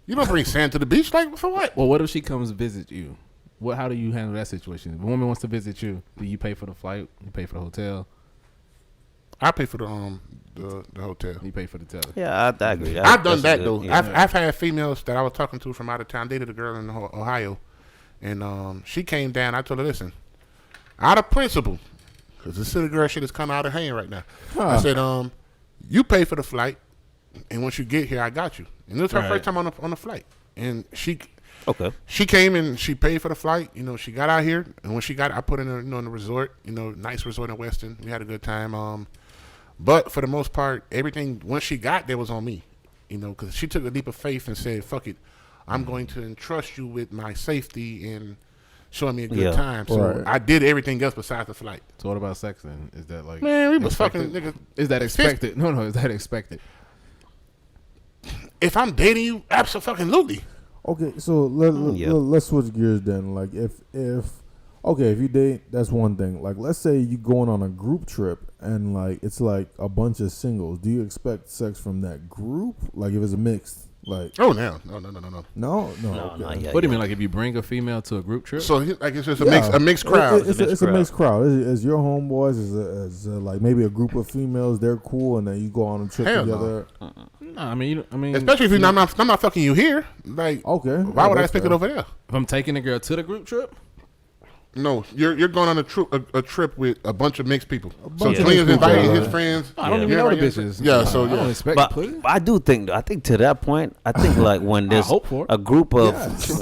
You don't bring sand to the beach, like, for what? Well, what if she comes visit you? How do you handle that situation? If a woman wants to visit you, do you pay for the flight? You pay for the hotel? I pay for the hotel. You pay for the hotel. Yeah, I agree. I've done That's that good- though. yeah. I've had females that I was talking to from out of town. Dated a girl in Ohio, and she came down. I told her, listen, out of principle, because this city girl shit is kind of out of hand right now. I said, you pay for the flight, and once you get here, I got you. And it was her first time on the flight, and she came and she paid for the flight. You know, she got out here, and when she got, I put her in the resort. You know, nice resort in Weston. We had a good time. But for the most part, everything once she got there was on me. You know, because she took a leap of faith and said, "Fuck it, I'm going to entrust you with my safety and showing me a good time." So I did everything else besides the flight. So what about sex then? Is that like Man, we was expected? fucking nigga. Is that expected? No, is that expected? If I'm dating you, absolutely. Okay, so let's switch gears then. Like if you date, that's one thing. Like let's say you going on a group trip and like it's like a bunch of singles. Do you expect sex from that group? Like if it's a mixed, like no. Okay. Not yet. What do you mean? Like if you bring a female to a group trip? So like it's just a mixed crowd. It's a mixed crowd. Is your homeboys? Is like maybe a group of females? They're cool, and then you go on a trip together. No, I mean, especially if I'm not fucking you here. Like, okay, why would I expect it over there? If I'm taking a girl to the group trip. No, you're going on a trip with a bunch of mixed people. So bunch of Clean's mixed people, inviting yeah. his friends. I don't even know the bitches. Yeah, so I don't expect But pussy. I do think, I think to that point, I think like when there's hope for it. a group of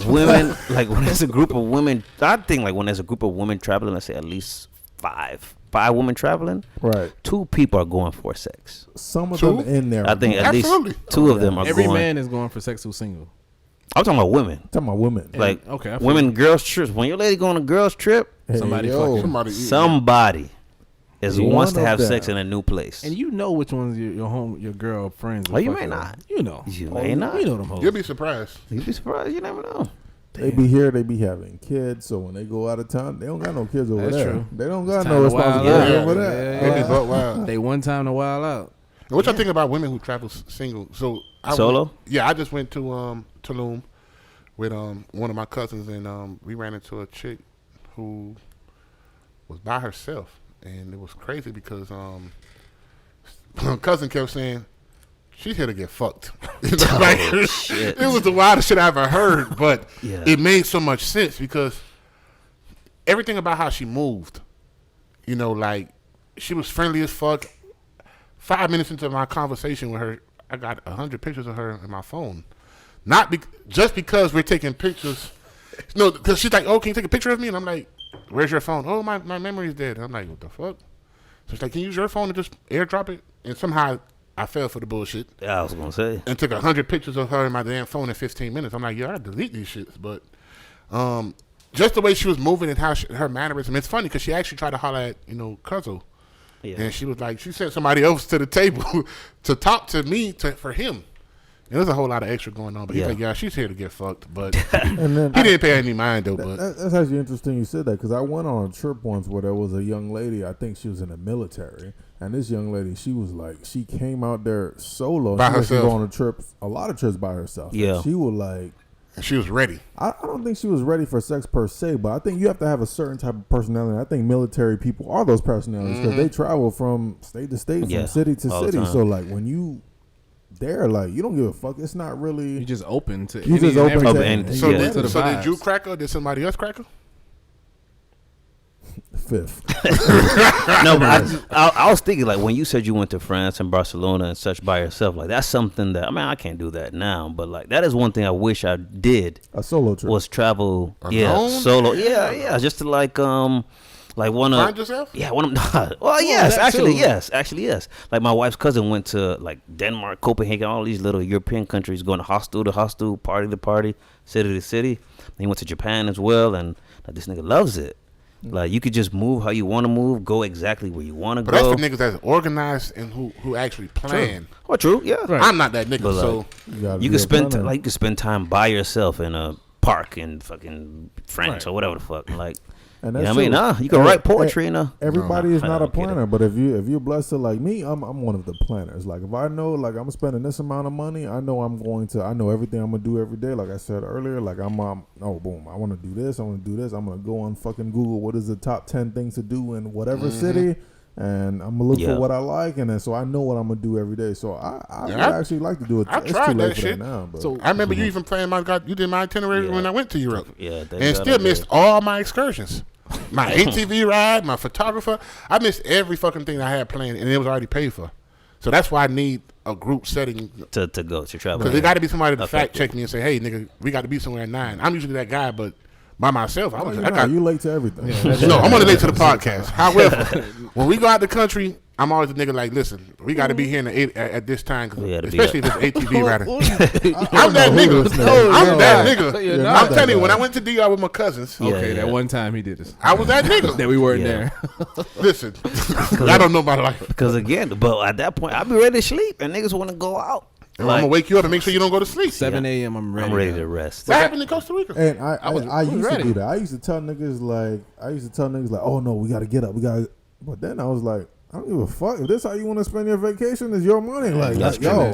women, like when there's a group of women, I think like when there's a group of women traveling, let's say at least five women traveling, Right. 2 people are going for sex. Some of Two? them in there. I think at Absolutely. least 2 of them are Every going. man is going for sex who's single. I'm talking about women. talking about women. Like okay, I feel women, girls trips. When your lady go on a girls trip, Somebody yo. fucking. somebody wants to One have of sex them. in a new place. And you know which ones your girl friends. Oh, you may not. You know. You may not. You know them hoes. You'll be surprised. You'd be surprised. You never know. They be here, they be having kids, so when they go out of town, they don't got no kids over That's there. true. They don't got It's no time to wild responsibility out. over Yeah, there. They be butt wild. They one time to wild out. Now, what y'all think about women who travel single? So Solo? I just went to Tulum with one of my cousins, and we ran into a chick who was by herself, and it was crazy because my cousin kept saying she's here to get fucked. Shit. It was the wildest shit I ever heard, but it made so much sense because everything about how she moved, like she was friendly as fuck. 5 minutes into my conversation with her, I got 100 pictures of her in my phone. Not just because we're taking pictures. No, because she's like, "Oh, can you take a picture of me?" And I'm like, "Where's your phone?" "Oh, my memory's dead." And I'm like, "What the fuck?" So she's like, "Can you use your phone and just airdrop it?" And somehow I fell for the bullshit. Yeah, I was gonna say. And took 100 pictures of her in my damn phone in 15 minutes. I'm like, "Yeah, I delete these shits." But just the way she was moving and how her mannerism. It's funny because she actually tried to holler at Cuzzo. Yeah. And she was like, she sent somebody else to the table to talk to me for him. And there's a whole lot of extra going on. But he's like, yeah, she's here to get fucked. But and then he didn't pay any mind, though. But that's actually interesting you said that because I went on a trip once where there was a young lady, I think she was in the military. And this young lady, she was like, she came out there solo. By herself. She was on a trip, a lot of trips by herself. Yeah. And she was like. And she was ready. I don't think she was ready for sex per se, but I think you have to have a certain type of personality. I think military people are those personalities because they travel from state to state, from city to city. So like when you there, like you don't give a fuck. It's not really. You just open to. You just open to anything. So did you crack her? Did somebody else crack her? Fifth. No, but I was thinking like when you said you went to France and Barcelona and such by yourself, like that's something that I can't do that now, but like that is one thing I wish I did. A solo trip was travel. Alone? Solo. Yeah, just to like one of find yourself. Yeah, one of. Well, yes, actually, yes. Like my wife's cousin went to like Denmark, Copenhagen, all these little European countries, going to hostel, party to party, city to city. He went to Japan as well, and like, this nigga loves it. Like you could just move how you want to move, go exactly where you want to go. But that's the niggas that's organized and who actually plan. True, yeah. Right. I'm not that nigga, but, so you could spend you could spend time by yourself in a park in fucking France or whatever the fuck. Like, and that's you can write poetry. Everybody is not a planner, but if you're blessed to like me, I'm one of the planners. Like if I know like I'm spending this amount of money, I know everything I'm gonna do every day. Like I said earlier, like boom, I want to do this, I'm gonna go on fucking Google what is the top 10 things to do in whatever city, and I'm gonna look for what I like, and then so I know what I'm gonna do every day. So I would actually like to do it. I tried that shit now, but. So I remember you even playing you did my itinerary when I went to Europe, and still good. missed all my excursions. My ATV ride, my photographer. I missed every fucking thing I had planned, and it was already paid for. So that's why I need a group setting to go to travel. Because there got to be somebody to fact check me and say, "Hey, nigga, we got to be somewhere at 9." I'm usually that guy, but by myself, you late to everything. No, I'm only late to the podcast. However, when we go out the country, I'm always the nigga like, listen, we got to be here at this time, especially if it's ATV riding. I'm that nigga. I'm telling you, when I went to DR with my cousins. That one time he did this. I was that nigga. That we weren't there. Listen, I don't know my life. Because again, but at that point, I'll be ready to sleep, and niggas want to go out. I'm gonna wake you up and make sure you don't go to sleep. 7 a.m. I'm ready to rest. What happened in Costa Rica? And I used to do that. I used to tell niggas like, oh no, we gotta get up, But then I was like, I don't give a fuck. If this how you want to spend your vacation, it's your money. Like,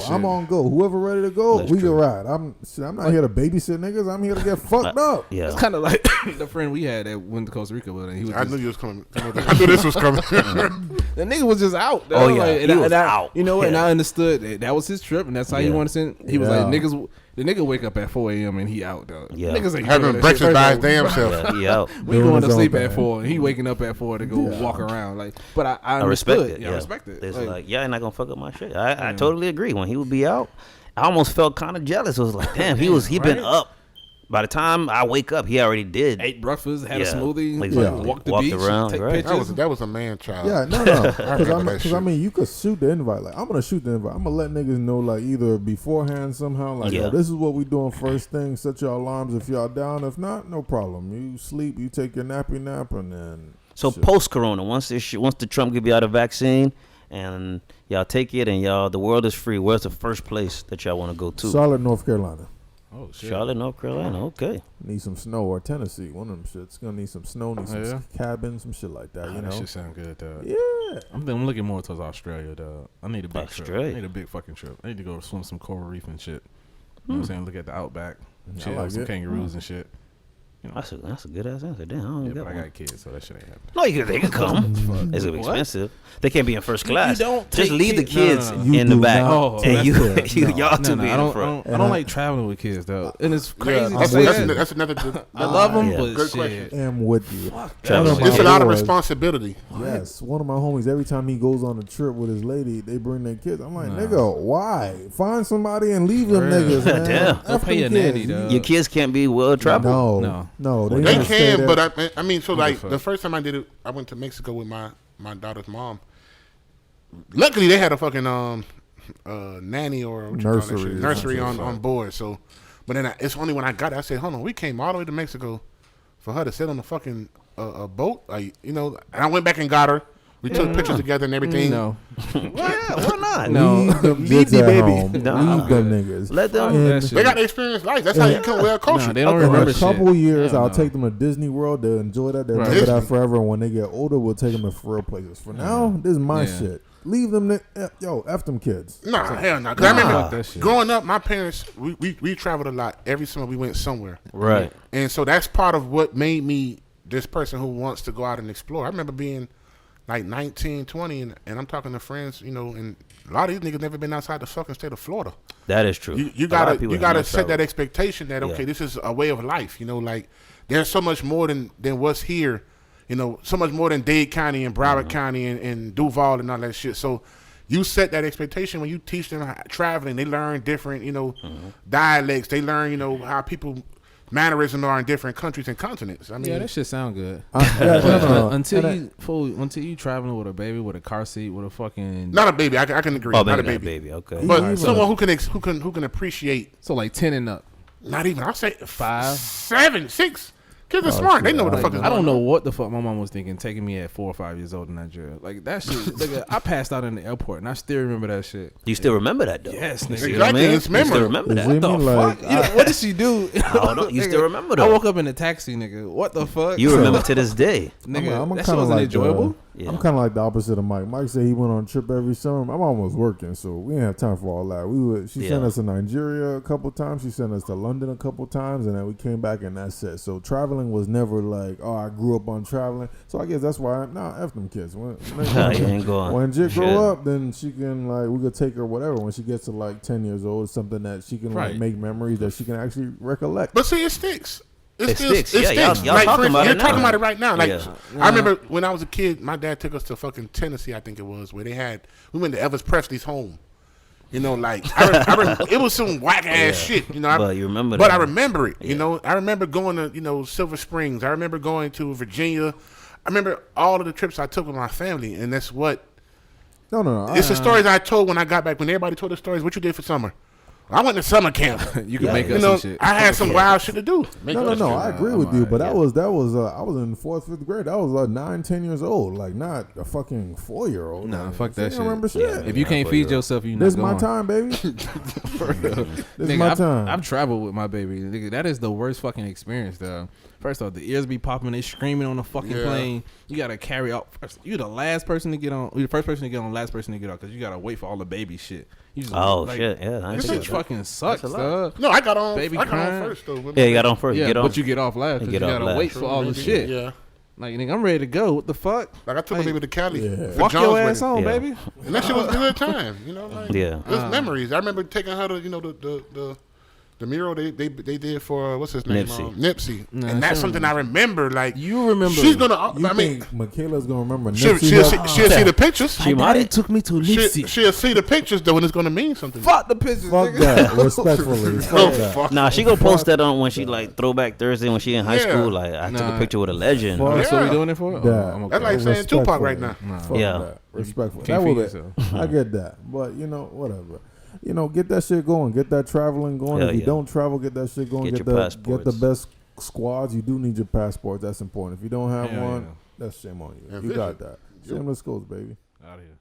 I'm on go. Whoever ready to go, we can ride. I'm not here to babysit niggas. I'm here to get fucked up. Yeah, it's kind of like the friend we had that went to Costa Rica with, and he was. I knew you was coming. I knew this was coming. The nigga was just out. Though. Oh yeah, he was out. You know, and I understood that was his trip, and that's how he wanted to send. He was like, niggas. The nigga wake up at 4 a.m. and he out though. Yeah, niggas ain't having breakfast by his damn self. He out. We going to sleep at 4, and he waking up at 4 to go walk around. Like, but I respect it. Yeah, I respect it. It's like you're not gonna fuck up my shit. I totally agree. When he would be out, I almost felt kind of jealous. It was like, damn, he been up. By the time I wake up, he already did. Ate breakfast, had a smoothie, walked the walked beach, around, take right? pictures. That was a man child. Yeah, no. Because I mean, you could shoot the invite. Like, I'm gonna shoot the invite. I'm gonna let niggas know, like, either beforehand somehow, like, yo, this is what we doing first thing. Set your alarms if y'all down. If not, no problem. You sleep, you take your nappy nap, and then. So post Corona, once the Trump give y'all the vaccine and y'all take it and the world is free. Where's the first place that y'all want to go to? Charlotte, North Carolina. Oh shit. Charlotte, North Carolina. Okay. Need some snow, or Tennessee. One of them shits. Gonna need some snow. Need some cabins, some shit like that. You know. That shit sound good, dog. Yeah. I'm looking more towards Australia, dog. I need a big trip. Australia? I need a big fucking trip. I need to go swim some coral reef and shit. You know what I'm saying? Look at the outback. Shit, like some it. kangaroos and shit. You know. That's a good ass answer. Damn, I don't Yeah, got but I one. got kids, so that shit ain't happening. No, they can come. It's gonna be expensive. They can't be in first class. You don't just take leave the kids- kids no, no. in You the do back, not. Oh, and that's y'all two be I in don't, front. I don't like traveling with kids, though. And it's crazy. I'm to say with you. that. That's another good. I love them, Yeah. but Good shit. question. am with you. Travel One of It's my a lot of boys- responsibility. Yes, one of my homies. Every time he goes on a trip with his lady, they bring their kids. I'm like, nigga, why? Find somebody and leave them Real. niggas, man. Damn. Don't F pay them a kids. nanny, dog. Your kids can't be well traveled. No. They gotta stay can, there. but I mean, so like fuck? the first time I did it, I went to Mexico with my daughter's mom. Luckily, they had a fucking nanny or what you call that shit? Nursery on board. So, but then it's only when I got it, I said, hold on, we came all the way to Mexico for her to sit on a fucking a boat, like, you know. And I went back and got her. We took pictures together and everything. No. Why not? No. Leave them Leave kids the at baby. home. No. Leave them niggas. Let them. And That shit. They got to experience life. That's how you can wear culture. Nah, they don't in remember a shit. couple years, Hell I'll no. take them to Disney World. They'll enjoy that. They'll Right. remember Disney. that forever. And when they get older, we'll take them to real places. For now, this is my Yeah. shit. Leave them. Yo, F them kids. Nah, hell no. 'Cause I Fuck remember that shit. growing up, my parents, we traveled a lot. Every summer we went somewhere. Right. And so that's part of what made me this person who wants to go out and explore. I remember being like 19, 20, and I'm talking to friends, you know, and a lot of these niggas never been outside the fucking state of Florida. That is true. You A lot of gotta people you have gotta not set that traveled. expectation that okay, Yeah. this is a way of life. You know, like there's so much more than what's here. You know, so much more than Dade County and Broward County and Duval and all that shit. So you set that expectation when you teach them traveling. They learn different, you know, dialects. They learn, you know, how people mannerisms are in different countries and continents. I mean, Yeah, that shit sound good. No. Until you traveling with a baby with a car seat with a fucking not a baby. I can agree. Oh, not a maybe baby. not baby. Okay. But Even- someone who can appreciate. so like 10 and up. Not even. I'll say 5, 7, 6. Kids are smart. They know what the fuck is going I don't on. know what the fuck my mom was thinking taking me at 4 or 5 years old in Nigeria. Like that shit. Nigga, I passed out in the airport and I still remember that shit. You still remember that though? Yes, nigga. Exactly. You know what I mean? It's You memory. still remember You that? feel me? Like, You know, what did she do? I don't know. You still remember I though? woke up in a taxi, nigga. What the fuck? You remember to this day? Nigga, I'm that shit kinda wasn't like enjoyable. Yeah. I'm kind of like the opposite of Mike. Mike said he went on a trip every summer. My mom was working, so we didn't have time for all that. She sent us to Nigeria a couple times. She sent us to London a couple times, and then we came back, and that's it. So traveling was never like, oh, I grew up on traveling. So I guess that's why F them kids. When You ain't going. when Jit Shit. grow up, then she can we could take her whatever. When she gets to like 10 years old, something that she can Right. make memories that she can actually recollect. But see, it sticks. It still- sticks. Yeah, sticks. y'all Like, talking for- about you're it talking now. about it right now. Like Yeah. I remember when I was a kid, my dad took us to fucking Tennessee, I think it was, where we went to Elvis Presley's home. You know, like it was some whack ass shit. You know, But you remember But that. I remember it. Yeah. You know, I remember going to Silver Springs. I remember going to Virginia. I remember all of the trips I took with my family, and that's what. No. It's the stories I told when I got back. When everybody told the stories, what you did for summer. I went to summer camp. You can Yeah, make You up know, some shit. I had some wild shit to do. No. I agree with you, but yeah. that was I was in 4th, 5th grade. I was like 9, 10 years old, like not a fucking 4-year-old. Nah, Like, fuck so that you shit. don't remember shit. Yeah, If you can't feed yourself, you not This is going. my time, baby. This is Nigga, my time. I've traveled with my baby. Nigga, that is the worst fucking experience, though. First off, the ears be popping, they screaming on the fucking Yeah. plane. You gotta carry out. You're the last person to get on. You're the first person to get on, last person to get off, because you gotta wait for all the baby shit. You just, Oh shit! Yeah, I ain't This think shit about that. fucking sucks, That's a dog. No, I got on. Baby I got crying. on first though. Yeah, you got on first. Yeah, Get on. but you get off last because you get off gotta last. wait for all the shit. Yeah, Like, nigga, I'm ready to go. What the fuck? like I took my baby to Cali. Yeah. for Walk John's your ass wedding. on, Yeah. baby. And that shit was a good time. You know, like Yeah. it was memories. I remember taking her to the mural they did for what's his name Nipsey, Nah, and that's she something I remember. Like You remember? she's gonna. You I mean, think Michaela's gonna remember? she'll Nipsey see the pictures. She might. took me to She'll see the pictures though, and it's gonna mean something. Fuck the pictures, Fuck nigga. that, respectfully. Fuck Oh, that. fuck. Nah, she gonna post that on when she like Throwback Thursday when she in high Yeah. school. Like I took a Nah. picture with a legend. Fuck. That's what we Yeah. doing it for? That. I'm okay. That's like saying Tupac right now. Nah. Fuck Yeah. that. Respectful. Can't That feed would yourself. I get that, but whatever. Get that shit going. Get that traveling going. Hell If you yeah. don't travel, get that shit going. Get your the passports. best squads. You do need your passports. That's important. If you don't have Yeah, one, yeah. that's shame on you. And You got vision. that. Shameless Goats, baby. Out of here.